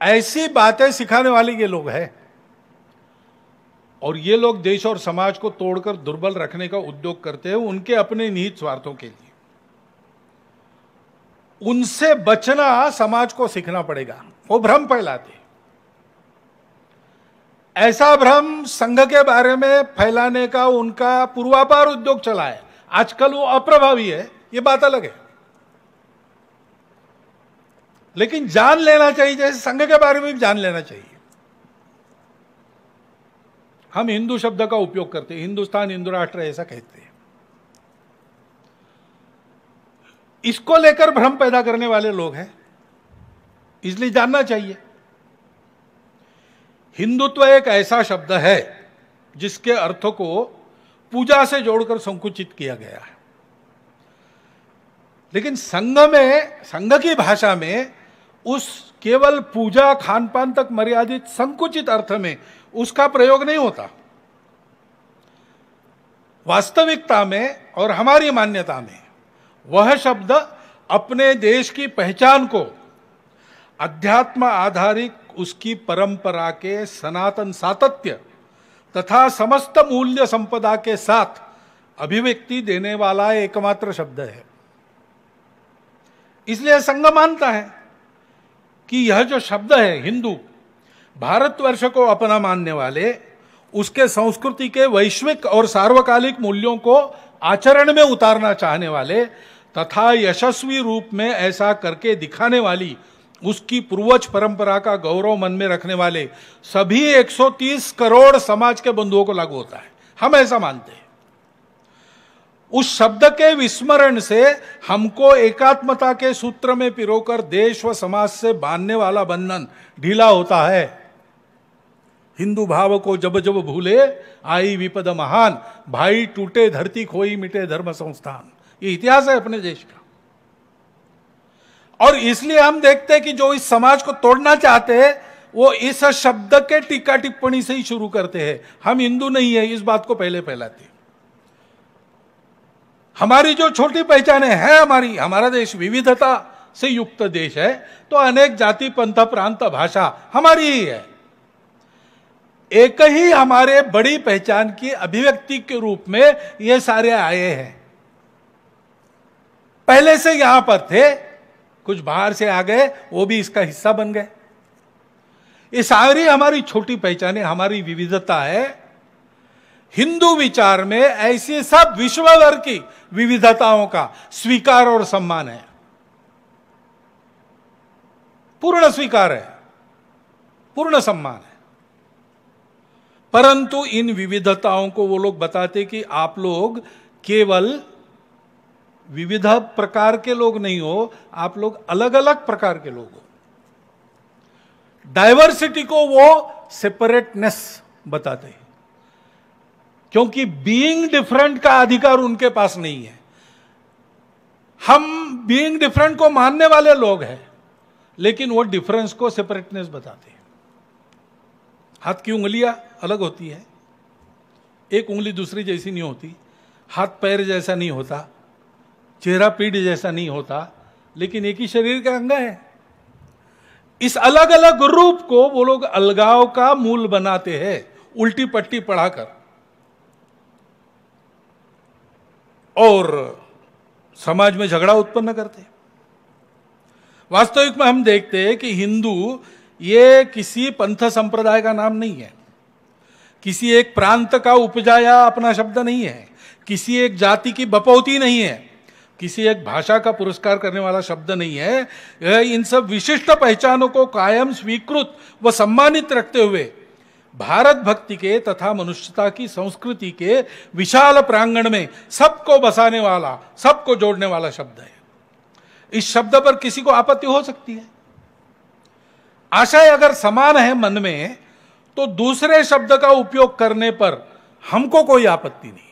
ऐसी बातें सिखाने वाले ये लोग हैं। और ये लोग देश और समाज को तोड़कर दुर्बल रखने का उद्योग करते हैं, उनके अपने निहित स्वार्थों के लिए। उनसे बचना समाज को सीखना पड़ेगा। वो भ्रम फैलाते, ऐसा भ्रम संघ के बारे में फैलाने का उनका पूर्वापार उद्योग चला है। आजकल वो अप्रभावी है, ये बात अलग है, लेकिन जान लेना चाहिए, जैसे संघ के बारे में भी जान लेना चाहिए। हम हिंदू शब्द का उपयोग करते हैं, हिंदुस्तान, हिंदू राष्ट्र ऐसा कहते हैं। इसको लेकर भ्रम पैदा करने वाले लोग हैं, इसलिए जानना चाहिए। हिंदुत्व एक ऐसा शब्द है जिसके अर्थ को पूजा से जोड़कर संकुचित किया गया है, लेकिन संघ की भाषा में उस केवल पूजा खान पान तक मर्यादित संकुचित अर्थ में उसका प्रयोग नहीं होता। वास्तविकता में और हमारी मान्यता में वह शब्द अपने देश की पहचान को अध्यात्म आधारित उसकी परंपरा के सनातन सातत्य तथा समस्त मूल्य संपदा के साथ अभिव्यक्ति देने वाला एकमात्र शब्द है। इसलिए संघ मानता है कि यह जो शब्द है हिंदू, भारतवर्ष को अपना मानने वाले, उसके संस्कृति के वैश्विक और सार्वकालिक मूल्यों को आचरण में उतारना चाहने वाले तथा यशस्वी रूप में ऐसा करके दिखाने वाली उसकी पूर्वज परंपरा का गौरव मन में रखने वाले सभी 130 करोड़ समाज के बंधुओं को लागू होता है। हम ऐसा मानते हैं। उस शब्द के विस्मरण से हमको एकात्मता के सूत्र में पिरोकर देश व समाज से बांधने वाला बंधन ढीला होता है। हिंदू भाव को जब जब भूले आई विपद महान, भाई टूटे धरती खोई मिटे धर्म संस्थान। ये इतिहास है अपने देश का। और इसलिए हम देखते हैं कि जो इस समाज को तोड़ना चाहते हैं वो इस शब्द के टीका टिप्पणी से ही शुरू करते हैं। हम हिंदू नहीं है इस बात को पहले फैलाते हैं। हमारी जो छोटी पहचाने हैं, हमारा देश विविधता से युक्त देश है, तो अनेक जाति पंथ प्रांत भाषा हमारी ही है। एक ही हमारे बड़ी पहचान की अभिव्यक्ति के रूप में ये सारे आए हैं। पहले से यहां पर थे, कुछ बाहर से आ गए, वो भी इसका हिस्सा बन गए। ये सारी हमारी छोटी पहचाने, हमारी विविधता है। हिंदू विचार में ऐसी सब विश्व भर की विविधताओं का स्वीकार और सम्मान है, पूर्ण स्वीकार है, पूर्ण सम्मान है। परंतु इन विविधताओं को वो लोग बताते कि आप लोग केवल विविध प्रकार के लोग नहीं हो, आप लोग अलग अलग प्रकार के लोग हो। डाइवर्सिटी को वो सेपरेटनेस बताते हैं, क्योंकि बीइंग डिफरेंट का अधिकार उनके पास नहीं है। हम बीइंग डिफरेंट को मानने वाले लोग हैं, लेकिन वो डिफरेंस को सेपरेटनेस बताते हैं। हाथ की उंगलियां अलग होती है, एक उंगली दूसरी जैसी नहीं होती, हाथ पैर जैसा नहीं होता, चेहरा पीठ जैसा नहीं होता, लेकिन एक ही शरीर का अंग है। इस अलग अलग रूप को वो लोग अलगाव का मूल बनाते हैं, उल्टी पट्टी पढ़ाकर, और समाज में झगड़ा उत्पन्न करते हैं। वास्तविक में हम देखते हैं कि हिंदू ये किसी पंथ संप्रदाय का नाम नहीं है, किसी एक प्रांत का उपजाया अपना शब्द नहीं है, किसी एक जाति की बपौती नहीं है, किसी एक भाषा का पुरस्कार करने वाला शब्द नहीं है। यह इन सब विशिष्ट पहचानों को कायम स्वीकृत व सम्मानित रखते हुए भारत भक्ति के तथा मनुष्यता की संस्कृति के विशाल प्रांगण में सबको बसाने वाला, सबको जोड़ने वाला शब्द है। इस शब्द पर किसी को आपत्ति हो सकती है। आशय अगर समान है मन में, तो दूसरे शब्द का उपयोग करने पर हमको कोई आपत्ति नहीं।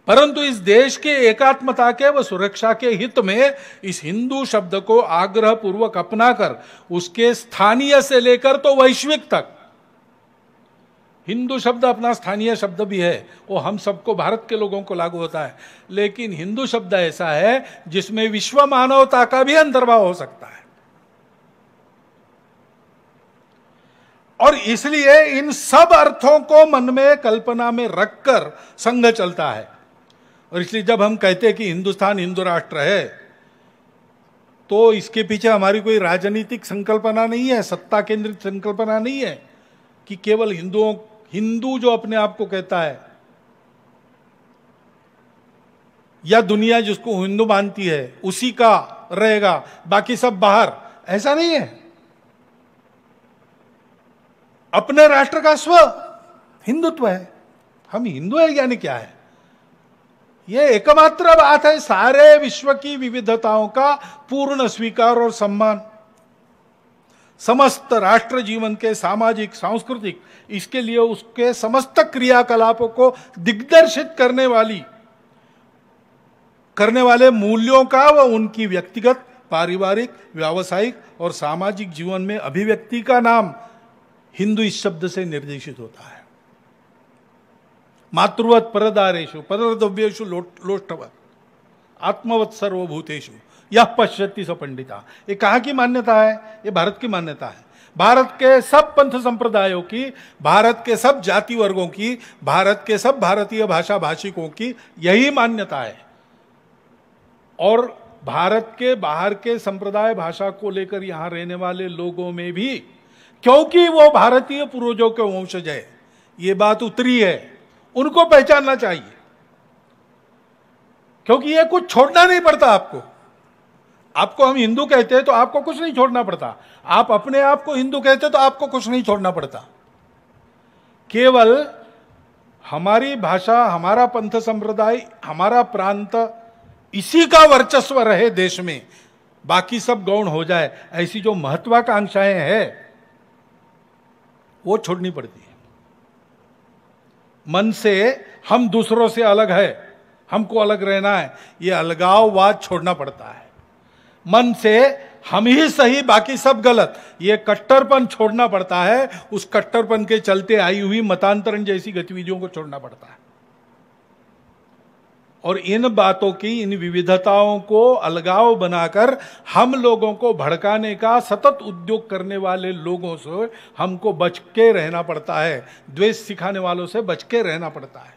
परंतु इस देश के एकात्मता के व सुरक्षा के हित में इस हिंदू शब्द को आग्रह पूर्वक अपनाकर उसके स्थानीय से लेकर तो वैश्विक तक, हिंदू शब्द अपना स्थानीय शब्द भी है, वो हम सबको, भारत के लोगों को लागू होता है, लेकिन हिंदू शब्द ऐसा है जिसमें विश्व मानवता का भी अंतर्भाव हो सकता है। और इसलिए इन सब अर्थों को मन में, कल्पना में रखकर संघ चलता है। और इसलिए जब हम कहते हैं कि हिंदुस्तान हिंदू राष्ट्र है, तो इसके पीछे हमारी कोई राजनीतिक संकल्पना नहीं है, सत्ता केंद्रित संकल्पना नहीं है कि केवल हिंदू जो अपने आप को कहता है या दुनिया जिसको हिंदू मानती है उसी का रहेगा, बाकी सब बाहर, ऐसा नहीं है। अपने राष्ट्र का स्व हिंदुत्व है। हम हिंदू है यानी क्या है? यह एकमात्र बात है, सारे विश्व की विविधताओं का पूर्ण स्वीकार और सम्मान। समस्त राष्ट्र जीवन के सामाजिक, सांस्कृतिक, इसके लिए उसके समस्त क्रियाकलापों को दिग्दर्शित करने वाले मूल्यों का व उनकी व्यक्तिगत, पारिवारिक, व्यावसायिक और सामाजिक जीवन में अभिव्यक्ति का नाम हिंदू इस शब्द से निर्देशित होता है। मातृवत परदारेषु परद्रव्येषु लोष्टवत आत्मवत सर्वभूतेषु यह पश्यति स पंडिता। ये कहाँ की मान्यता है? ये भारत की मान्यता है। भारत के सब पंथ संप्रदायों की, भारत के सब जाति वर्गों की, भारत के सब भारतीय भाषा भाषिकों की यही मान्यता है। और भारत के बाहर के संप्रदाय भाषा को लेकर यहां रहने वाले लोगों में भी, क्योंकि वो भारतीय पूर्वजों के वंशज है, ये बात उतरी है, उनको पहचानना चाहिए। क्योंकि ये कुछ छोड़ना नहीं पड़ता आपको हम हिंदू कहते हैं तो आपको कुछ नहीं छोड़ना पड़ता। आप अपने आप को हिंदू कहते हैं तो आपको कुछ नहीं छोड़ना पड़ता। केवल हमारी भाषा, हमारा पंथ संप्रदाय, हमारा प्रांत, इसी का वर्चस्व रहे देश में, बाकी सब गौण हो जाए, ऐसी जो महत्वाकांक्षाएं हैं वो छोड़नी पड़ती है। मन से हम दूसरों से अलग है, हमको अलग रहना है, ये अलगाववाद छोड़ना पड़ता है। मन से हम ही सही बाकी सब गलत, ये कट्टरपन छोड़ना पड़ता है। उस कट्टरपन के चलते आई हुई मतांतरण जैसी गतिविधियों को छोड़ना पड़ता है। और इन बातों की, इन विविधताओं को अलगाव बनाकर हम लोगों को भड़काने का सतत उद्योग करने वाले लोगों से हमको बच के रहना पड़ता है। द्वेष सिखाने वालों से बच के रहना पड़ता है।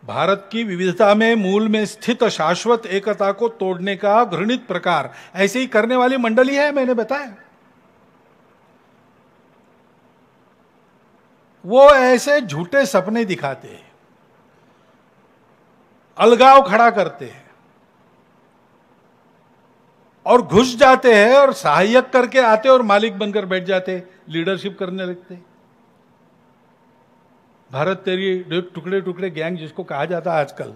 भारत की विविधता में मूल में स्थित शाश्वत एकता को तोड़ने का घृणित प्रकार ऐसे ही करने वाली मंडली है, मैंने बताया। वो ऐसे झूठे सपने दिखाते हैं, अलगाव खड़ा करते हैं और घुस जाते हैं और सहायक करके आते और मालिक बनकर बैठ जाते, लीडरशिप करने लगते। भारत तेरी टुकड़े टुकड़े गैंग जिसको कहा जाता है आजकल,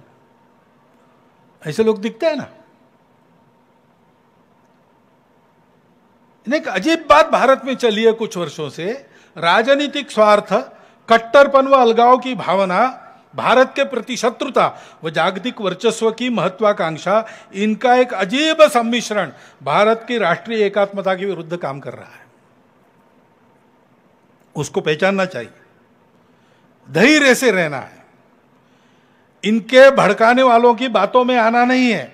ऐसे लोग दिखते हैं ना। एक अजीब बात भारत में चली है कुछ वर्षों से, राजनीतिक स्वार्थ, कट्टरपन व अलगाव की भावना, भारत के प्रति शत्रुता व जागतिक वर्चस्व की महत्वाकांक्षा, इनका एक अजीब सम्मिश्रण भारत की राष्ट्रीय एकात्मता के विरुद्ध काम कर रहा है। उसको पहचानना चाहिए, धैर्य से रहना है, इनके भड़काने वालों की बातों में आना नहीं है।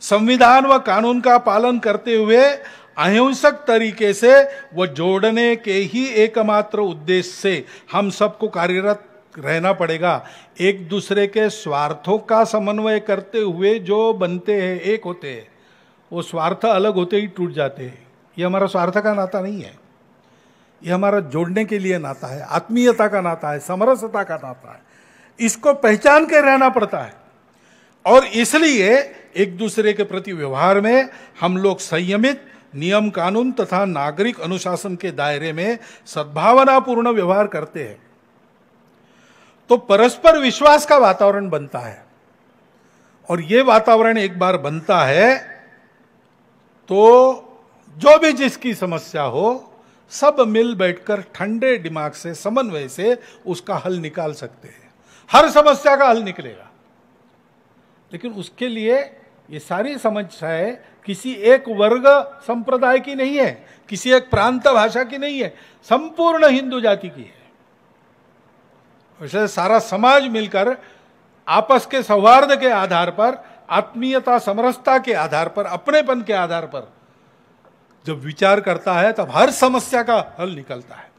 संविधान व कानून का पालन करते हुए अहिंसक तरीके से व जोड़ने के ही एकमात्र उद्देश्य से हम सबको कार्यरत रहना पड़ेगा। एक दूसरे के स्वार्थों का समन्वय करते हुए जो बनते हैं, एक होते हैं, वो स्वार्थ अलग होते ही टूट जाते हैं। ये हमारा स्वार्थ का नाता नहीं है, ये हमारा जोड़ने के लिए नाता है, आत्मीयता का नाता है, समरसता का नाता है। इसको पहचान के रहना पड़ता है। और इसलिए एक दूसरे के प्रति व्यवहार में हम लोग संयमित, नियम कानून तथा नागरिक अनुशासन के दायरे में सद्भावनापूर्ण व्यवहार करते हैं तो परस्पर विश्वास का वातावरण बनता है। और ये वातावरण एक बार बनता है तो जो भी जिसकी समस्या हो, सब मिल बैठकर ठंडे दिमाग से, समन्वय से उसका हल निकाल सकते हैं। हर समस्या का हल निकलेगा। लेकिन उसके लिए ये सारी समस्याएं किसी एक वर्ग संप्रदाय की नहीं है, किसी एक प्रांत भाषा की नहीं है, संपूर्ण हिंदू जाति की है। वैसे सारा समाज मिलकर आपस के सौहार्द के आधार पर, आत्मीयता, समरसता के आधार पर, अपनेपन के आधार पर जब विचार करता है तब हर समस्या का हल निकलता है।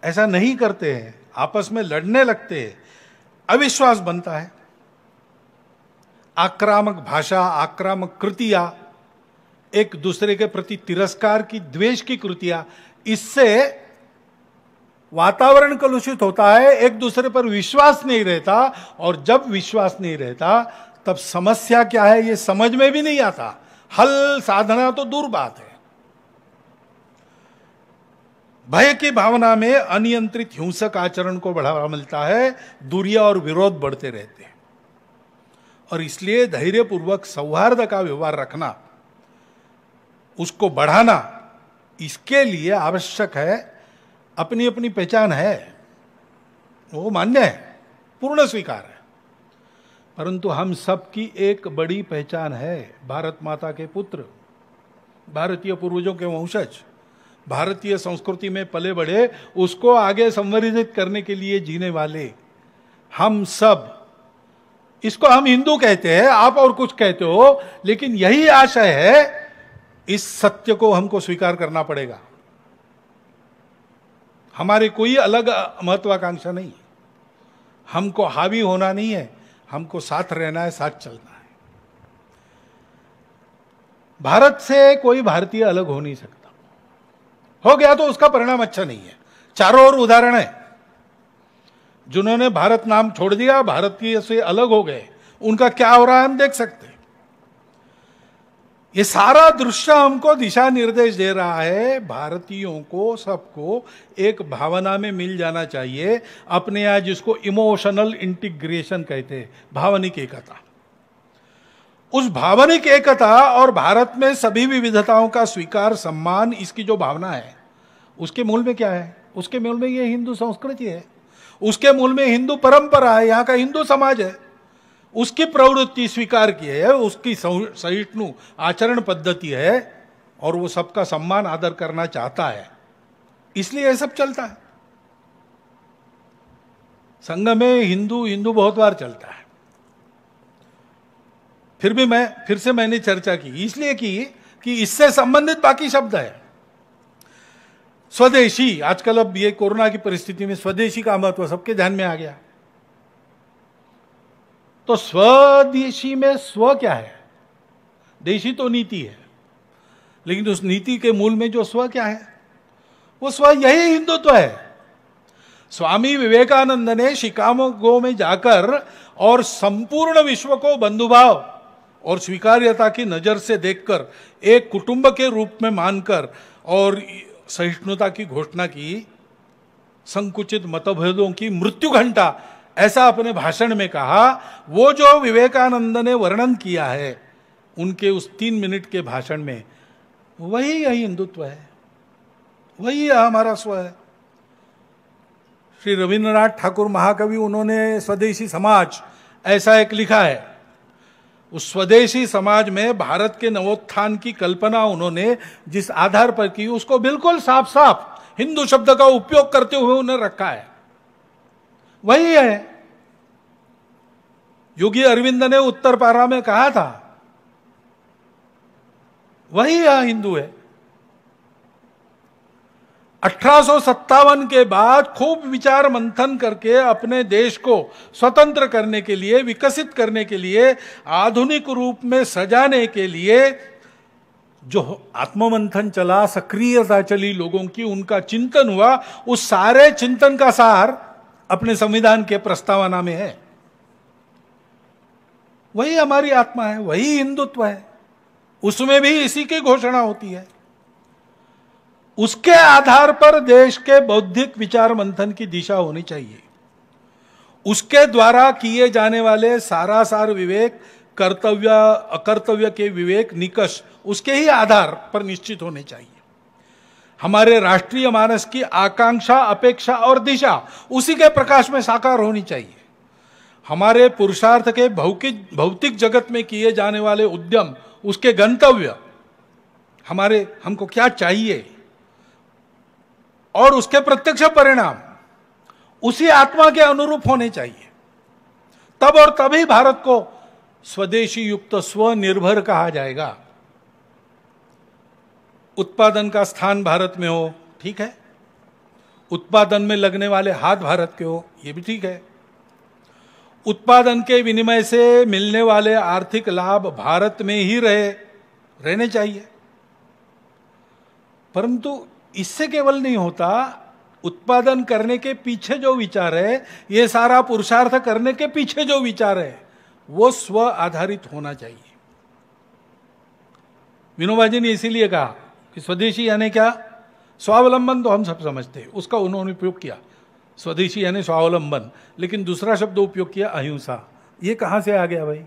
ऐसा नहीं करते हैं, आपस में लड़ने लगते हैं, अविश्वास बनता है। आक्रामक भाषा, आक्रामक कृतियां, एक दूसरे के प्रति तिरस्कार की, द्वेष की कृतियां, इससे वातावरण कलुषित होता है, एक दूसरे पर विश्वास नहीं रहता। और जब विश्वास नहीं रहता तब समस्या क्या है ये समझ में भी नहीं आता, हल साधना तो दूर बात है। भय की भावना में अनियंत्रित हिंसक आचरण को बढ़ावा मिलता है, दूरियां और विरोध बढ़ते रहते हैं। और इसलिए धैर्यपूर्वक सौहार्द का व्यवहार रखना, उसको बढ़ाना, इसके लिए आवश्यक है। अपनी अपनी पहचान है, वो मान्य है, पूर्ण स्वीकार है, परंतु हम सब की एक बड़ी पहचान है, भारत माता के पुत्र, भारतीय पूर्वजों के वंशज, भारतीय संस्कृति में पले बढ़े, उसको आगे संवर्धित करने के लिए जीने वाले हम सब। इसको हम हिंदू कहते हैं, आप और कुछ कहते हो, लेकिन यही आशय है। इस सत्य को हमको स्वीकार करना पड़ेगा। हमारी कोई अलग महत्वाकांक्षा नहीं है, हमको हावी होना नहीं है, हमको साथ रहना है, साथ चलना है। भारत से कोई भारतीय अलग हो नहीं सकता, हो गया तो उसका परिणाम अच्छा नहीं है। चारों ओर उदाहरण है, जिन्होंने भारत नाम छोड़ दिया, भारतीय से अलग हो गए, उनका क्या हो रहा है हम देख सकते हैं। ये सारा दृश्य हमको दिशा निर्देश दे रहा है, भारतीयों को सबको एक भावना में मिल जाना चाहिए, अपने यहाँ जिसको इमोशनल इंटीग्रेशन कहते हैं, भावनिक एकता। उस भावनिक एकता और भारत में सभी विविधताओं का स्वीकार, सम्मान, इसकी जो भावना है, उसके मूल में क्या है? उसके मूल में ये हिंदू संस्कृति है, उसके मूल में हिंदू परंपरा है, यहाँ का हिंदू समाज है, उसकी प्रवृत्ति स्वीकार की है, उसकी सहिष्णु आचरण पद्धति है, और वो सबका सम्मान आदर करना चाहता है, इसलिए यह सब चलता है। संघ में हिंदू हिंदू बहुत बार चलता है, फिर से मैंने चर्चा की, इसलिए की कि इससे संबंधित बाकी शब्द है। स्वदेशी, आजकल अब ये कोरोना की परिस्थिति में स्वदेशी का महत्व सबके ध्यान में आ गया। तो स्वदेशी में स्व क्या है? देशी तो नीति है, लेकिन उस नीति के मूल में जो स्व क्या है? वो स्व यही हिंदुत्व है। स्वामी विवेकानंद ने शिकागो में जाकर और संपूर्ण विश्व को बंधुभाव और स्वीकार्यता की नजर से देखकर, एक कुटुंब के रूप में मानकर और सहिष्णुता की घोषणा की, संकुचित मतभेदों की मृत्यु घंटा, ऐसा अपने भाषण में कहा। वो जो विवेकानंद ने वर्णन किया है उनके उस 3 मिनट के भाषण में, वही यही हिंदुत्व है, वही हमारा स्व है। श्री रविन्द्रनाथ ठाकुर महाकवि, उन्होंने स्वदेशी समाज ऐसा एक लिखा है। उस स्वदेशी समाज में भारत के नवोत्थान की कल्पना उन्होंने जिस आधार पर की, उसको बिल्कुल साफ साफ हिंदू शब्द का उपयोग करते हुए उन्हें रखा है, वही है। योगी अरविंद ने उत्तर पारा में कहा था, वही यह हिंदू है। 1857 के बाद खूब विचार मंथन करके अपने देश को स्वतंत्र करने के लिए, विकसित करने के लिए, आधुनिक रूप में सजाने के लिए जो आत्ममंथन चला, सक्रियता चली लोगों की, उनका चिंतन हुआ, उस सारे चिंतन का सार अपने संविधान के प्रस्तावना में है। वही हमारी आत्मा है, वही हिंदुत्व है, उसमें भी इसी की घोषणा होती है। उसके आधार पर देश के बौद्धिक विचार मंथन की दिशा होनी चाहिए। उसके द्वारा किए जाने वाले सारासार विवेक, कर्तव्य अकर्तव्य के विवेक निकष उसके ही आधार पर निश्चित होने चाहिए। हमारे राष्ट्रीय मानस की आकांक्षा, अपेक्षा और दिशा उसी के प्रकाश में साकार होनी चाहिए। हमारे पुरुषार्थ के भौतिक जगत में किए जाने वाले उद्यम, उसके गंतव्य, हमको क्या चाहिए और उसके प्रत्यक्ष परिणाम उसी आत्मा के अनुरूप होने चाहिए। तब और तभी भारत को स्वदेशी युक्त स्वनिर्भर कहा जाएगा। उत्पादन का स्थान भारत में हो, ठीक है, उत्पादन में लगने वाले हाथ भारत के हो, यह भी ठीक है, उत्पादन के विनिमय से मिलने वाले आर्थिक लाभ भारत में ही रहने चाहिए। परंतु इससे केवल नहीं होता, उत्पादन करने के पीछे जो विचार है, ये सारा पुरुषार्थ करने के पीछे जो विचार है, वो स्व आधारित होना चाहिए। विनोबा जी ने इसीलिए कहा कि स्वदेशी यानी क्या? स्वावलंबन तो हम सब समझते हैं, उसका उन्होंने उपयोग किया, स्वदेशी यानी स्वावलंबन, लेकिन दूसरा शब्द उपयोग किया अहिंसा। ये कहां से आ गया भाई?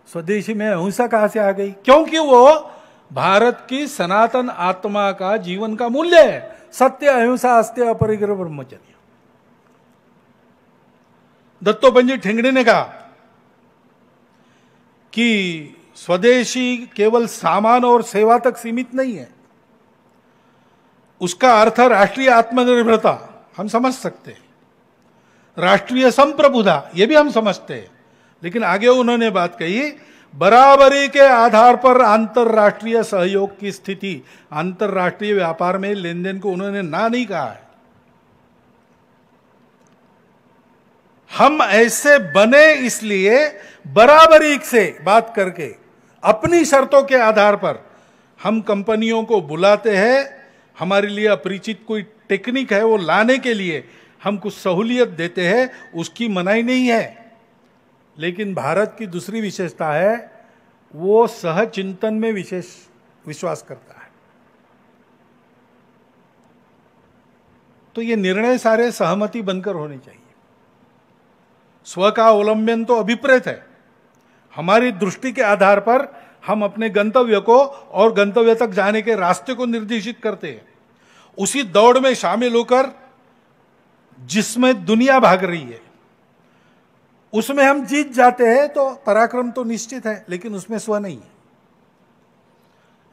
स्वदेशी में अहिंसा कहां से आ गई? क्योंकि वो भारत की सनातन आत्मा का जीवन का मूल्य है। सत्य, अहिंसा, अस्त्य, अपरिग्रह, ब्रह्मचर्य। दत्तोपंत ठेंगड़ी ने कहा कि स्वदेशी केवल सामान और सेवा तक सीमित नहीं है, उसका अर्थ राष्ट्रीय आत्मनिर्भरता हम समझ सकते हैं, राष्ट्रीय संप्रभुता ये भी हम समझते हैं। लेकिन आगे उन्होंने बात कही, बराबरी के आधार पर अंतरराष्ट्रीय सहयोग की स्थिति। अंतरराष्ट्रीय व्यापार में लेन देन को उन्होंने ना नहीं कहा है। हम ऐसे बने इसलिए बराबरी से बात करके अपनी शर्तों के आधार पर हम कंपनियों को बुलाते हैं। हमारे लिए अपरिचित कोई टेक्निक है वो लाने के लिए हम कुछ सहूलियत देते हैं, उसकी मनाही नहीं है। लेकिन भारत की दूसरी विशेषता है, वो सहचिंतन में विशेष विश्वास करता है। तो ये निर्णय सारे सहमति बनकर होने चाहिए। स्व का अवलंबन तो अभिप्रेत है। हमारी दृष्टि के आधार पर हम अपने गंतव्य को और गंतव्य तक जाने के रास्ते को निर्देशित करते हैं। उसी दौड़ में शामिल होकर जिसमें दुनिया भाग रही है उसमें हम जीत जाते हैं तो पराक्रम तो निश्चित है, लेकिन उसमें स्व नहीं है।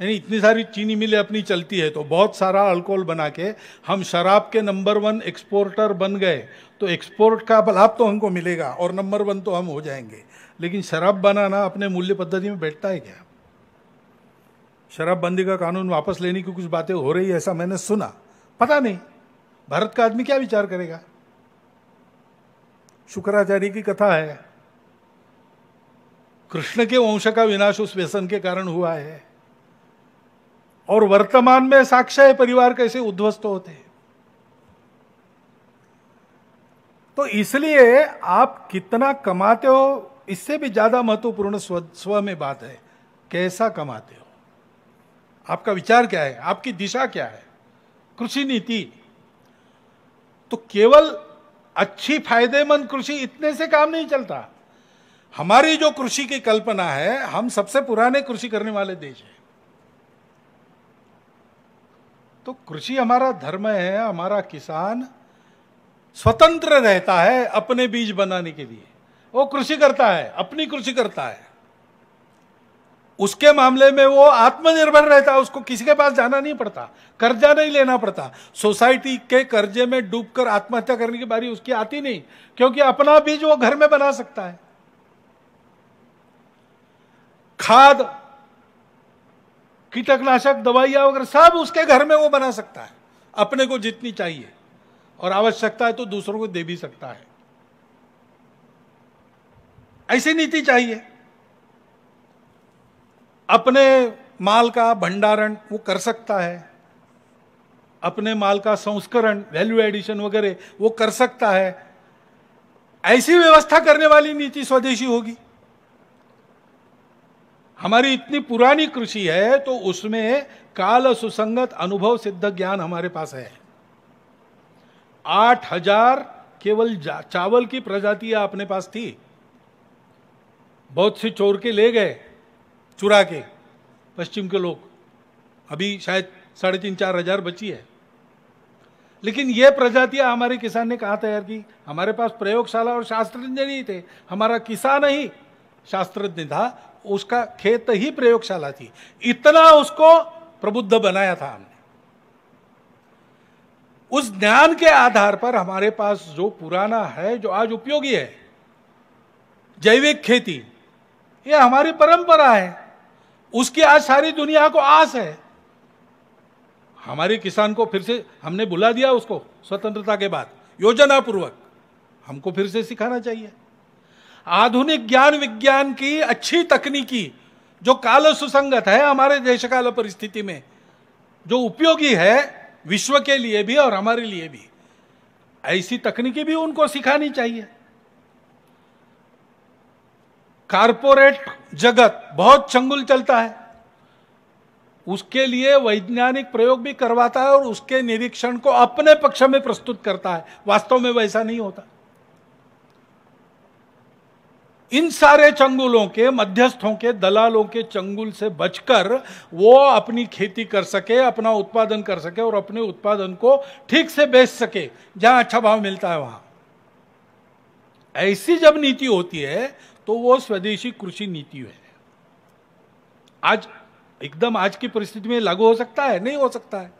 यानी इतनी सारी चीनी मिलें अपनी चलती है तो बहुत सारा अल्कोहल बना के हम शराब के नंबर 1 एक्सपोर्टर बन गए तो एक्सपोर्ट का लाभ तो हमको मिलेगा और नंबर 1 तो हम हो जाएंगे। लेकिन शराब बनाना अपने मूल्य पद्धति में बैठता है क्या? शराबबंदी का कानून वापस लेने की कुछ बातें हो रही है ऐसा मैंने सुना, पता नहीं भारत का आदमी क्या विचार करेगा। शुक्राचार्य की कथा है, कृष्ण के वंश का विनाश उस व्यसन के कारण हुआ है और वर्तमान में साक्ष्य है परिवार कैसे उद्ध्वस्त होते हैं। तो इसलिए आप कितना कमाते हो इससे भी ज्यादा महत्वपूर्ण स्व में बात है, कैसा कमाते हो, आपका विचार क्या है, आपकी दिशा क्या है। कृषि नीति तो केवल अच्छी फायदेमंद कृषि इतने से काम नहीं चलता। हमारी जो कृषि की कल्पना है, हम सबसे पुराने कृषि करने वाले देश हैं। तो कृषि हमारा धर्म है। हमारा किसान स्वतंत्र रहता है अपने बीज बनाने के लिए, वो कृषि करता है, अपनी कृषि करता है। उसके मामले में वो आत्मनिर्भर रहता है, उसको किसी के पास जाना नहीं पड़ता, कर्जा नहीं लेना पड़ता। सोसाइटी के कर्जे में डूबकर आत्महत्या करने की बारी उसकी आती नहीं, क्योंकि अपना बीज वो घर में बना सकता है। खाद, कीटकनाशक, दवाइयां वगैरह सब उसके घर में वो बना सकता है, अपने को जितनी चाहिए, और आवश्यकता है तो दूसरों को दे भी सकता है। ऐसी नीति चाहिए। अपने माल का भंडारण वो कर सकता है, अपने माल का संस्करण, वैल्यू एडिशन वगैरह वो कर सकता है। ऐसी व्यवस्था करने वाली नीति स्वदेशी होगी। हमारी इतनी पुरानी कृषि है तो उसमें काल सुसंगत अनुभव सिद्ध ज्ञान हमारे पास है। 8000 केवल चावल की प्रजातियां अपने पास थी, बहुत सी चोर के ले गए, चुरा के पश्चिम के लोग, अभी शायद 3,500-4 हजार बची है। लेकिन ये प्रजातियां हमारे किसान ने कहाँ तैयार की? हमारे पास प्रयोगशाला और शास्त्रज्ञ नहीं थे, हमारा किसान ही शास्त्रज्ञ था, उसका खेत ही प्रयोगशाला थी। इतना उसको प्रबुद्ध बनाया था हमने। उस ज्ञान के आधार पर हमारे पास जो पुराना है, जो आज उपयोगी है, जैविक खेती, ये हमारी परंपरा है, उसकी आज सारी दुनिया को आस है। हमारे किसान को फिर से हमने बुला दिया, उसको स्वतंत्रता के बाद योजना पूर्वक हमको फिर से सिखाना चाहिए। आधुनिक ज्ञान विज्ञान की अच्छी तकनीकी जो काल सुसंगत है हमारे देश काल परिस्थिति में, जो उपयोगी है विश्व के लिए भी और हमारे लिए भी, ऐसी तकनीकी भी उनको सिखानी चाहिए। कारपोरेट जगत बहुत चंगुल चलता है, उसके लिए वैज्ञानिक प्रयोग भी करवाता है और उसके निरीक्षण को अपने पक्ष में प्रस्तुत करता है। वास्तव में वैसा नहीं होता। इन सारे चंगुलों के, मध्यस्थों के, दलालों के चंगुल से बचकर वो अपनी खेती कर सके, अपना उत्पादन कर सके और अपने उत्पादन को ठीक से बेच सके जहां अच्छा भाव मिलता है वहां। ऐसी जब नीति होती है तो वो स्वदेशी कृषि नीति है। आज एकदम आज की परिस्थिति में लागू हो सकता है? नहीं हो सकता है,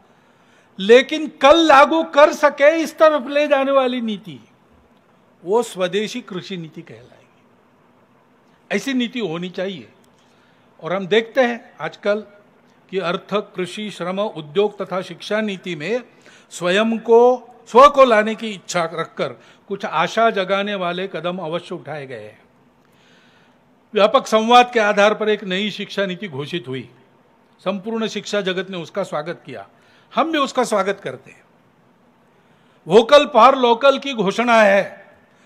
लेकिन कल लागू कर सके इस तरफ ले जाने वाली नीति, वो स्वदेशी कृषि नीति कहलाएगी। ऐसी नीति होनी चाहिए। और हम देखते हैं आजकल कि अर्थ, कृषि, श्रम, उद्योग तथा शिक्षा नीति में स्व को लाने की इच्छा रखकर कुछ आशा जगाने वाले कदम अवश्य उठाए गए हैं। व्यापक संवाद के आधार पर एक नई शिक्षा नीति घोषित हुई। संपूर्ण शिक्षा जगत ने उसका स्वागत किया, हम भी उसका स्वागत करते हैं। वोकल फॉर लोकल की घोषणा है,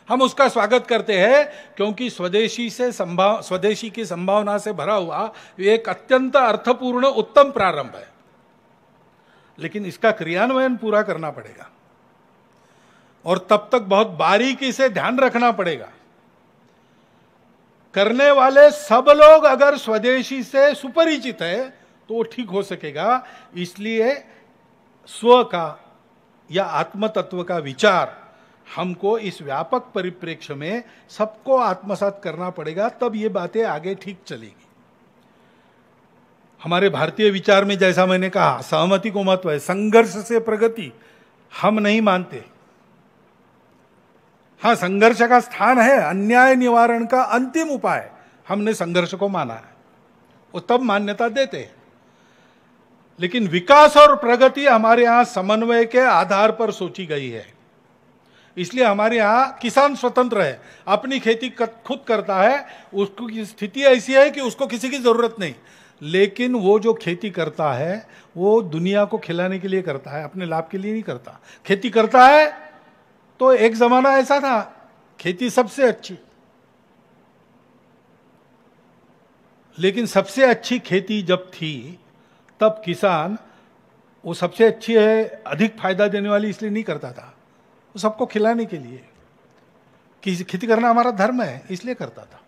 हम उसका स्वागत करते हैं, क्योंकि स्वदेशी की संभावना से भरा हुआ एक अत्यंत अर्थपूर्ण उत्तम प्रारंभ है। लेकिन इसका क्रियान्वयन पूरा करना पड़ेगा और तब तक बहुत बारीकी से ध्यान रखना पड़ेगा। करने वाले सब लोग अगर स्वदेशी से सुपरिचित है तो वो ठीक हो सकेगा। इसलिए स्व का या आत्म तत्व का विचार हमको इस व्यापक परिप्रेक्ष्य में सबको आत्मसात करना पड़ेगा, तब ये बातें आगे ठीक चलेगी। हमारे भारतीय विचार में जैसा मैंने कहा, सहमति को महत्व है, संघर्ष से प्रगति हम नहीं मानते। हाँ, संघर्ष का स्थान है, अन्याय निवारण का अंतिम उपाय हमने संघर्ष को माना है, वो तब मान्यता देते हैं। लेकिन विकास और प्रगति हमारे यहां समन्वय के आधार पर सोची गई है। इसलिए हमारे यहां किसान स्वतंत्र है, अपनी खेती खुद करता है, उसकी स्थिति ऐसी है कि उसको किसी की जरूरत नहीं। लेकिन वो जो खेती करता है वो दुनिया को खिलाने के लिए करता है, अपने लाभ के लिए नहीं करता। खेती करता है तो एक जमाना ऐसा था, खेती सबसे अच्छी, लेकिन सबसे अच्छी खेती जब थी तब किसान वो सबसे अच्छी है, अधिक फायदा देने वाली इसलिए नहीं करता था, वो सबको खिलाने के लिए। खेती करना हमारा धर्म है इसलिए करता था,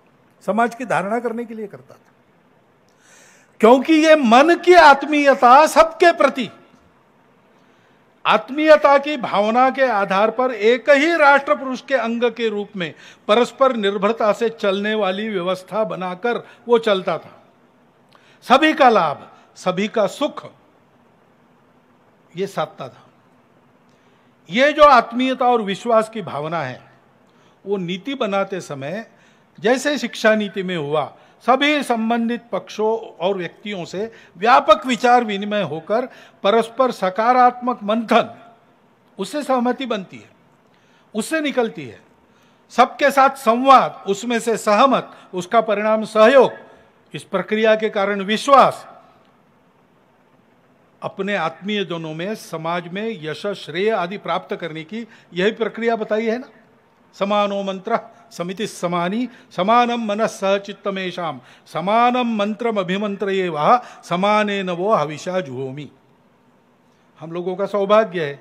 समाज की धारणा करने के लिए करता था। क्योंकि ये मन की आत्मीयता, सबके प्रति आत्मीयता की भावना के आधार पर एक ही राष्ट्र पुरुष के अंग के रूप में परस्पर निर्भरता से चलने वाली व्यवस्था बनाकर वो चलता था। सभी का लाभ, सभी का सुख ये साधता था। ये जो आत्मीयता और विश्वास की भावना है वो नीति बनाते समय जैसे शिक्षा नीति में हुआ, सभी संबंधित पक्षों और व्यक्तियों से व्यापक विचार विनिमय होकर परस्पर सकारात्मक मंथन, उससे सहमति बनती है, उससे निकलती है। सबके साथ संवाद, उसमें से सहमत, उसका परिणाम सहयोग। इस प्रक्रिया के कारण विश्वास, अपने आत्मीय जनों में, समाज में यश, श्रेय आदि प्राप्त करने की यही प्रक्रिया बताई है ना। समानो मंत्र समिति समानी, समानम मनः सह चित्तमेषाम, समानम मंत्रम अभिमंत्रये वह, समानेन वो हविषा जुहोमि। हम लोगों का सौभाग्य है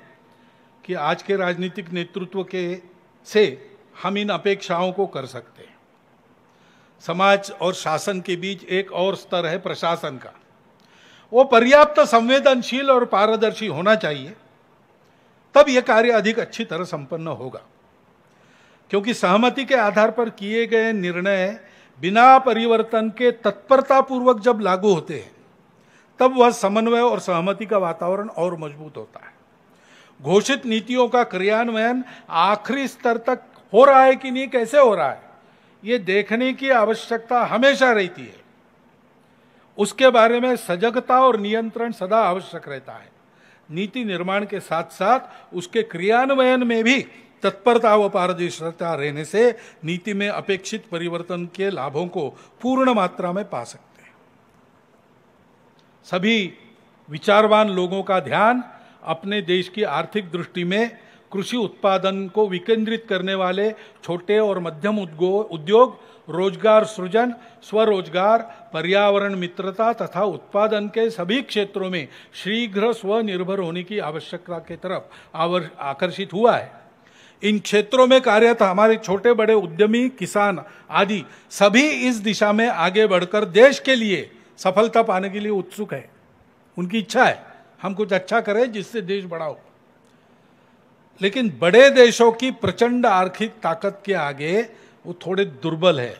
कि आज के राजनीतिक नेतृत्व के से हम इन अपेक्षाओं को कर सकते हैं। समाज और शासन के बीच एक और स्तर है प्रशासन का, वो पर्याप्त संवेदनशील और पारदर्शी होना चाहिए, तब यह कार्य अधिक अच्छी तरह संपन्न होगा। क्योंकि सहमति के आधार पर किए गए निर्णय बिना परिवर्तन के तत्परतापूर्वक जब लागू होते हैं तब वह समन्वय और सहमति का वातावरण और मजबूत होता है। घोषित नीतियों का क्रियान्वयन आखिरी स्तर तक हो रहा है कि नहीं, कैसे हो रहा है, ये देखने की आवश्यकता हमेशा रहती है। उसके बारे में सजगता और नियंत्रण सदा आवश्यक रहता है। नीति निर्माण के साथ साथ उसके क्रियान्वयन में भी तत्परता व पारदर्शिता रहने से नीति में अपेक्षित परिवर्तन के लाभों को पूर्ण मात्रा में पा सकते हैं। सभी विचारवान लोगों का ध्यान अपने देश की आर्थिक दृष्टि में कृषि उत्पादन को विकेंद्रित करने वाले छोटे और मध्यम उद्योग, रोजगार सृजन, स्वरोजगार, पर्यावरण मित्रता तथा उत्पादन के सभी क्षेत्रों में शीघ्र स्वनिर्भर होने की आवश्यकता की तरफ आकर्षित हुआ है। इन क्षेत्रों में कार्यरत हमारे छोटे बड़े उद्यमी, किसान आदि सभी इस दिशा में आगे बढ़कर देश के लिए सफलता पाने के लिए उत्सुक है। उनकी इच्छा है हम कुछ अच्छा करें जिससे देश बड़ा हो। लेकिन बड़े देशों की प्रचंड आर्थिक ताकत के आगे वो थोड़े दुर्बल है।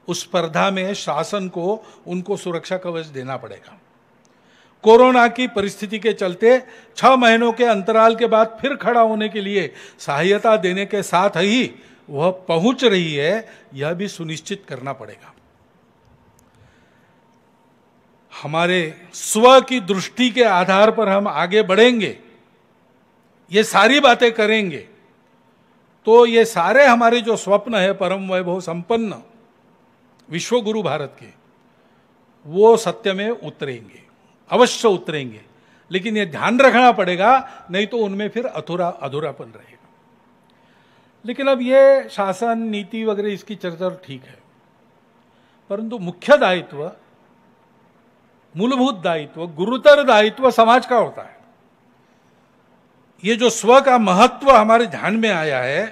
उस स्पर्धा में शासन को उनको सुरक्षा कवच देना पड़ेगा। कोरोना की परिस्थिति के चलते 6 महीनों के अंतराल के बाद फिर खड़ा होने के लिए सहायता देने के साथ ही वह पहुंच रही है, यह भी सुनिश्चित करना पड़ेगा। हमारे स्व की दृष्टि के आधार पर हम आगे बढ़ेंगे, ये सारी बातें करेंगे, तो ये सारे हमारे जो स्वप्न है परम वैभव संपन्न विश्वगुरु भारत के, वो सत्य में उतरेंगे, अवश्य उतरेंगे। लेकिन ये ध्यान रखना पड़ेगा, नहीं तो उनमें फिर अधूरापन रहेगा। लेकिन अब ये शासन नीति वगैरह इसकी चर्चा ठीक है, परंतु मुख्य दायित्व, मूलभूत दायित्व, गुरुतर दायित्व समाज का होता है। ये जो स्व का महत्व हमारे ध्यान में आया है,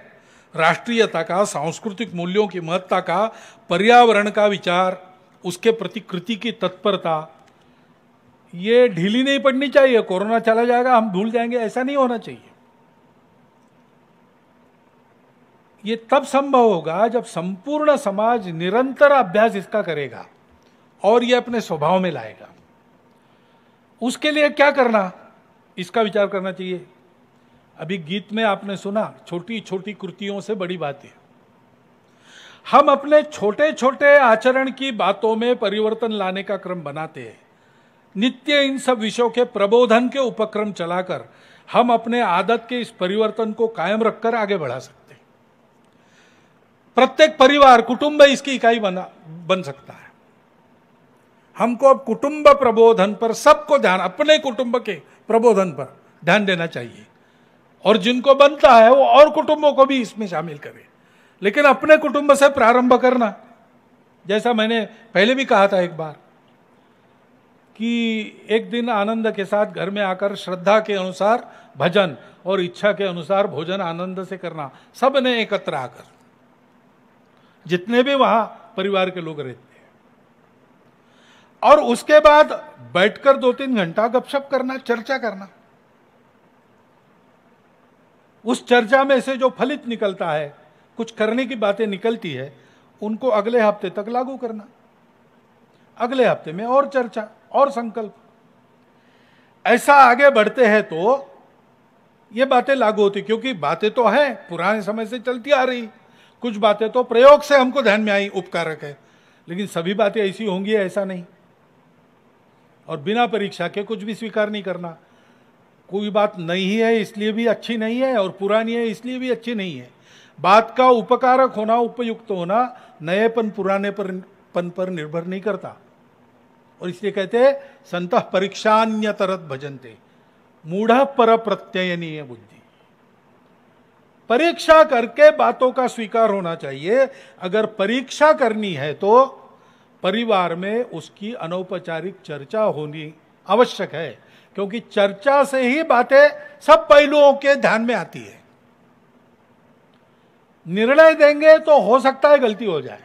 राष्ट्रीयता का, सांस्कृतिक मूल्यों की महत्ता का, पर्यावरण का विचार, उसके प्रति कृति की तत्परता, ये ढीली नहीं पड़नी चाहिए। कोरोना चला जाएगा हम भूल जाएंगे, ऐसा नहीं होना चाहिए। ये तब संभव होगा जब संपूर्ण समाज निरंतर अभ्यास इसका करेगा और ये अपने स्वभाव में लाएगा। उसके लिए क्या करना, इसका विचार करना चाहिए। अभी गीत में आपने सुना, छोटी छोटी कृतियों से बड़ी बातें। हम अपने छोटे छोटे आचरण की बातों में परिवर्तन लाने का क्रम बनाते हैं। नित्य इन सब विषयों के प्रबोधन के उपक्रम चलाकर हम अपने आदत के इस परिवर्तन को कायम रखकर आगे बढ़ा सकते हैं। प्रत्येक परिवार, कुटुंब इसकी इकाई बन सकता है। हमको अब कुटुंब प्रबोधन पर सबको ध्यान, अपने कुटुंब के प्रबोधन पर ध्यान देना चाहिए, और जिनको बनता है वो और कुटुंबों को भी इसमें शामिल करें। लेकिन अपने कुटुंब से प्रारंभ करना, जैसा मैंने पहले भी कहा था एक बार, कि एक दिन आनंद के साथ घर में आकर श्रद्धा के अनुसार भजन और इच्छा के अनुसार भोजन आनंद से करना, सब ने एकत्र आकर, जितने भी वहां परिवार के लोग रहते हैं, और उसके बाद बैठकर 2-3 घंटा गपशप करना, चर्चा करना। उस चर्चा में से जो फलित निकलता है, कुछ करने की बातें निकलती है, उनको अगले हफ्ते तक लागू करना। अगले हफ्ते में और चर्चा और संकल्प। ऐसा आगे बढ़ते हैं तो ये बातें लागू होती, क्योंकि बातें तो हैं पुराने समय से चलती आ रही, कुछ बातें तो प्रयोग से हमको ध्यान में आई, उपकारक है, लेकिन सभी बातें ऐसी होंगी ऐसा नहीं। और बिना परीक्षा के कुछ भी स्वीकार नहीं करना। कोई बात नहीं है इसलिए भी अच्छी नहीं है, और पुरानी है इसलिए भी अच्छी नहीं है। बात का उपकारक होना, उपयुक्त होना नएपन पुरानेपन पर निर्भर नहीं करता। और इसलिए कहते हैं संतः परीक्षान्यतरत भजन्ते मूढ़ पर प्रत्ययनीय बुद्धि। परीक्षा करके बातों का स्वीकार होना चाहिए। अगर परीक्षा करनी है तो परिवार में उसकी अनौपचारिक चर्चा होनी आवश्यक है, क्योंकि चर्चा से ही बातें सब पहलुओं के ध्यान में आती है। निर्णय देंगे तो हो सकता है गलती हो जाए,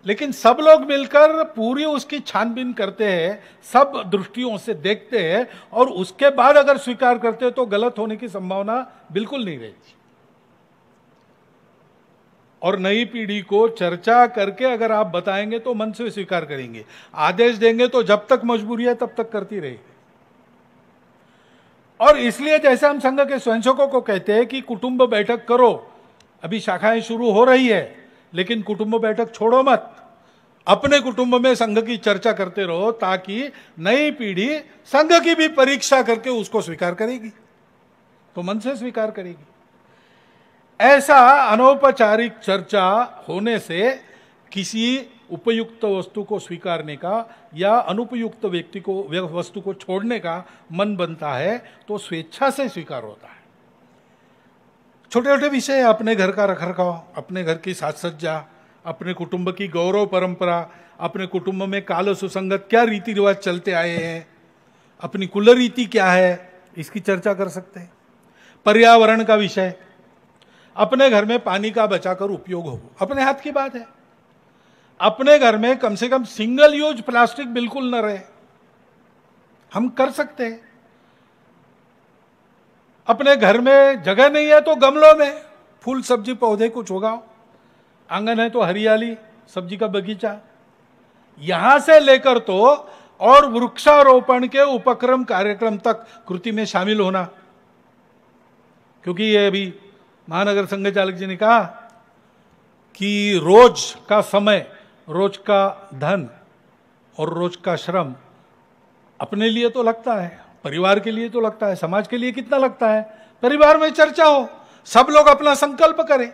लेकिन सब लोग मिलकर पूरी उसकी छानबीन करते हैं, सब दृष्टियों से देखते हैं, और उसके बाद अगर स्वीकार करते हैं तो गलत होने की संभावना बिल्कुल नहीं रहती। और नई पीढ़ी को चर्चा करके अगर आप बताएंगे तो मन से स्वीकार करेंगे। आदेश देंगे तो जब तक मजबूरी है तब तक करती रहेगी। और इसलिए जैसे हम संघ के स्वयंसेवकों को कहते हैं कि कुटुंब बैठक करो, अभी शाखाएं शुरू हो रही है, लेकिन कुटुंब बैठक छोड़ो मत, अपने कुटुंब में संघ की चर्चा करते रहो, ताकि नई पीढ़ी संघ की भी परीक्षा करके उसको स्वीकार करेगी, तो मन से स्वीकार करेगी। ऐसा अनौपचारिक चर्चा होने से किसी उपयुक्त वस्तु को स्वीकारने का या अनुपयुक्त व्यक्ति को वस्तु को छोड़ने का मन बनता है, तो स्वेच्छा से स्वीकार होता है। छोटे छोटे विषय, अपने घर का रखरखाव, अपने घर की साज सज्जा, अपने कुटुंब की गौरव परंपरा, अपने कुटुंब में काल सुसंगत क्या रीति रिवाज चलते आए हैं, अपनी कुल रीति क्या है, इसकी चर्चा कर सकते हैं। पर्यावरण का विषय, अपने घर में पानी का बचाकर उपयोग हो, अपने हाथ की बात है। अपने घर में कम से कम सिंगल यूज प्लास्टिक बिल्कुल न रहे, हम कर सकते हैं। अपने घर में जगह नहीं है तो गमलों में फूल सब्जी पौधे कुछ उगाओ, आंगन है तो हरियाली, सब्जी का बगीचा, यहां से लेकर तो और वृक्षारोपण के उपक्रम कार्यक्रम तक कृति में शामिल होना। क्योंकि ये अभी महानगर संघ चालक जी ने कहा कि रोज का समय, रोज का धन और रोज का श्रम अपने लिए तो लगता है, परिवार के लिए तो लगता है, समाज के लिए कितना लगता है। परिवार में चर्चा हो, सब लोग अपना संकल्प करें।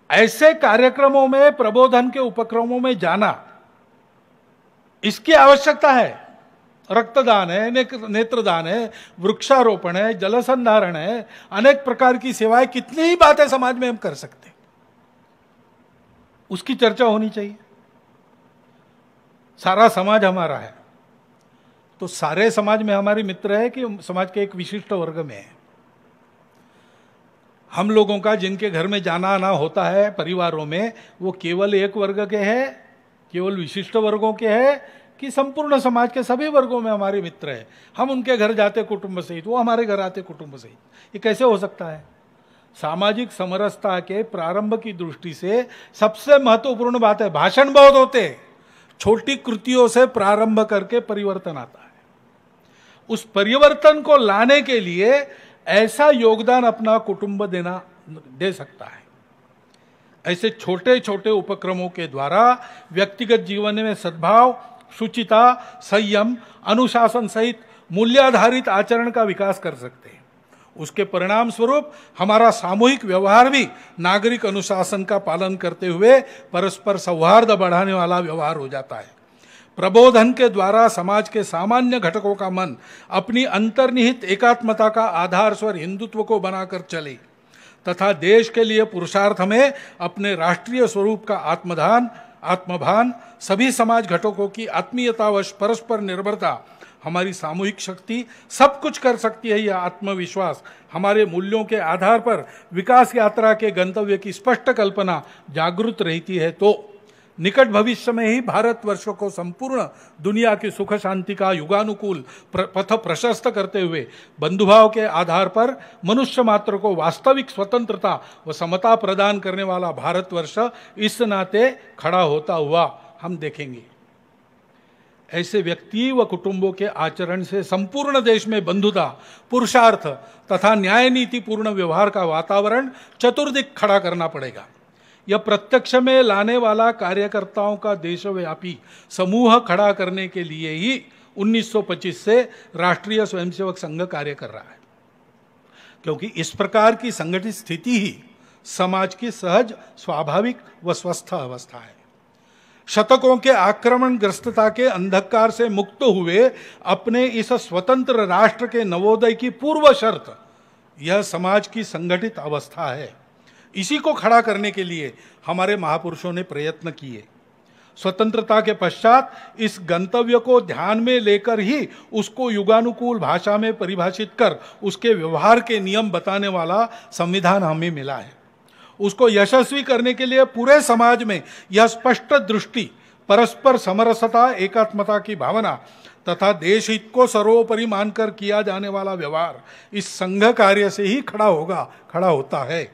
ऐसे कार्यक्रमों में, प्रबोधन के उपक्रमों में जाना, इसकी आवश्यकता है। रक्तदान है, नेत्रदान है, वृक्षारोपण है, जल संधारण है, अनेक प्रकार की सेवाएं, कितनी ही बातें समाज में हम कर सकते हैं, उसकी चर्चा होनी चाहिए। सारा समाज हमारा है तो सारे समाज में हमारे मित्र है कि समाज के एक विशिष्ट वर्ग में है। हम लोगों का जिनके घर में जाना आना होता है परिवारों में, वो केवल एक वर्ग के हैं, केवल विशिष्ट वर्गों के हैं, कि संपूर्ण समाज के सभी वर्गों में हमारे मित्र हैं। हम उनके घर जाते कुटुंब सहित, वो हमारे घर आते कुटुंब सहित। ये कैसे हो सकता है? सामाजिक समरसता के प्रारंभ की दृष्टि से सबसे महत्वपूर्ण बात है, भाषण बहुत होते हैं, छोटी कृतियों से प्रारंभ करके परिवर्तन आता है। उस परिवर्तन को लाने के लिए ऐसा योगदान अपना कुटुंब दे सकता है। ऐसे छोटे छोटे उपक्रमों के द्वारा व्यक्तिगत जीवन में सद्भाव, शुचिता, संयम, अनुशासन सहित मूल्याधारित आचरण का विकास कर सकते हैं। उसके परिणाम स्वरूप हमारा सामूहिक व्यवहार भी नागरिक अनुशासन का पालन करते हुए परस्पर सौहार्द बढ़ाने वाला व्यवहार हो जाता है। प्रबोधन के द्वारा समाज के सामान्य घटकों का मन अपनी अंतर्निहित एकात्मता का आधार स्वर हिंदुत्व को बनाकर चले तथा देश के लिए पुरुषार्थ में अपने राष्ट्रीय स्वरूप का आत्मभान, सभी समाज घटकों की आत्मीयता व परस्पर निर्भरता, हमारी सामूहिक शक्ति सब कुछ कर सकती है, यह आत्मविश्वास हमारे मूल्यों के आधार पर विकास यात्रा के गंतव्य की स्पष्ट कल्पना जागृत रहती है तो निकट भविष्य में ही भारतवर्ष को संपूर्ण दुनिया की सुख शांति का युगानुकूल पथ प्रशस्त करते हुए बंधुभाव के आधार पर मनुष्य मात्र को वास्तविक स्वतंत्रता व समता प्रदान करने वाला भारतवर्ष इस नाते खड़ा होता हुआ हम देखेंगे। ऐसे व्यक्ति व कुटुंबों के आचरण से संपूर्ण देश में बंधुता, पुरुषार्थ तथा न्याय नीति पूर्ण व्यवहार का वातावरण चतुर्दिक खड़ा करना पड़ेगा। यह प्रत्यक्ष में लाने वाला कार्यकर्ताओं का देशव्यापी समूह खड़ा करने के लिए ही 1925 से राष्ट्रीय स्वयंसेवक संघ कार्य कर रहा है, क्योंकि इस प्रकार की संगठित स्थिति ही समाज की सहज, स्वाभाविक व स्वस्थ अवस्था है। शतकों के आक्रमणग्रस्तता के अंधकार से मुक्त हुए अपने इस स्वतंत्र राष्ट्र के नवोदय की पूर्व शर्त यह समाज की संगठित अवस्था है। इसी को खड़ा करने के लिए हमारे महापुरुषों ने प्रयत्न किए। स्वतंत्रता के पश्चात इस गंतव्य को ध्यान में लेकर ही उसको युगानुकूल भाषा में परिभाषित कर उसके व्यवहार के नियम बताने वाला संविधान हमें मिला है। उसको यशस्वी करने के लिए पूरे समाज में यह स्पष्ट दृष्टि, परस्पर समरसता, एकात्मता की भावना तथा देश हित को सर्वोपरि मानकर किया जाने वाला व्यवहार इस संघ कार्य से ही खड़ा होता है।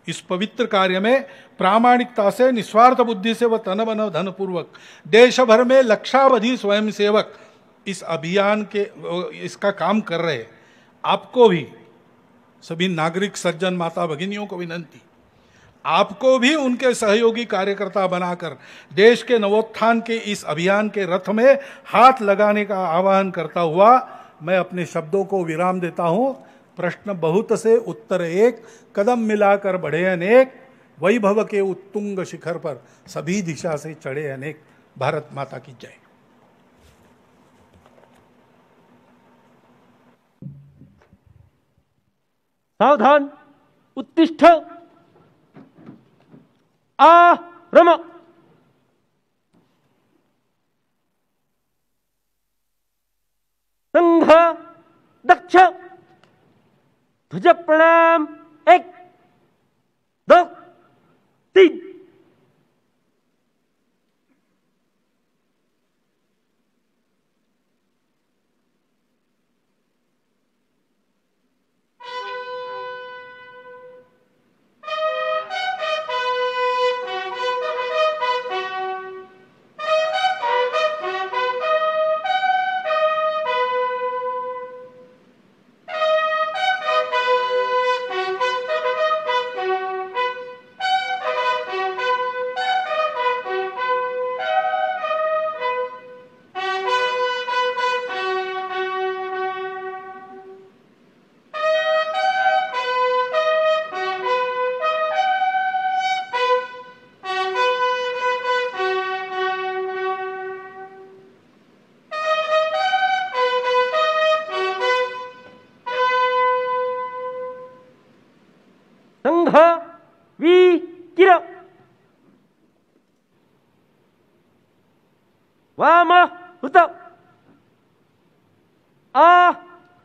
इस पवित्र कार्य में प्रामाणिकता से, निस्वार्थ बुद्धि से व तन मन धन पूर्वक देश भर में लक्षावधि स्वयंसेवक इस अभियान के इसका काम कर रहे। आपको भी, सभी नागरिक सज्जन माता भगिनियों को विनंती, आपको भी उनके सहयोगी कार्यकर्ता बनाकर देश के नवोत्थान के इस अभियान के रथ में हाथ लगाने का आह्वान करता हुआ मैं अपने शब्दों को विराम देता हूं। प्रश्न बहुत से, उत्तर एक, कदम मिलाकर बढ़े अनेक, वैभव के उत्तुंग शिखर पर सभी दिशा से चढ़े अनेक। भारत माता की जय। सावधान, उत्तिष्ठ, आरम। संघ दक्ष, ध्वज प्रणाम।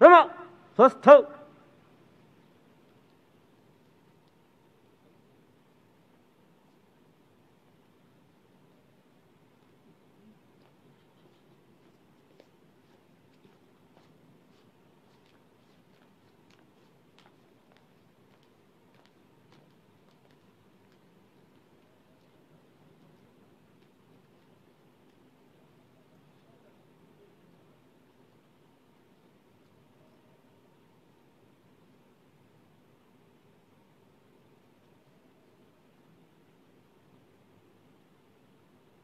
रमा स्वस्थ।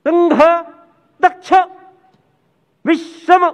संघ दक्ष विश्रम।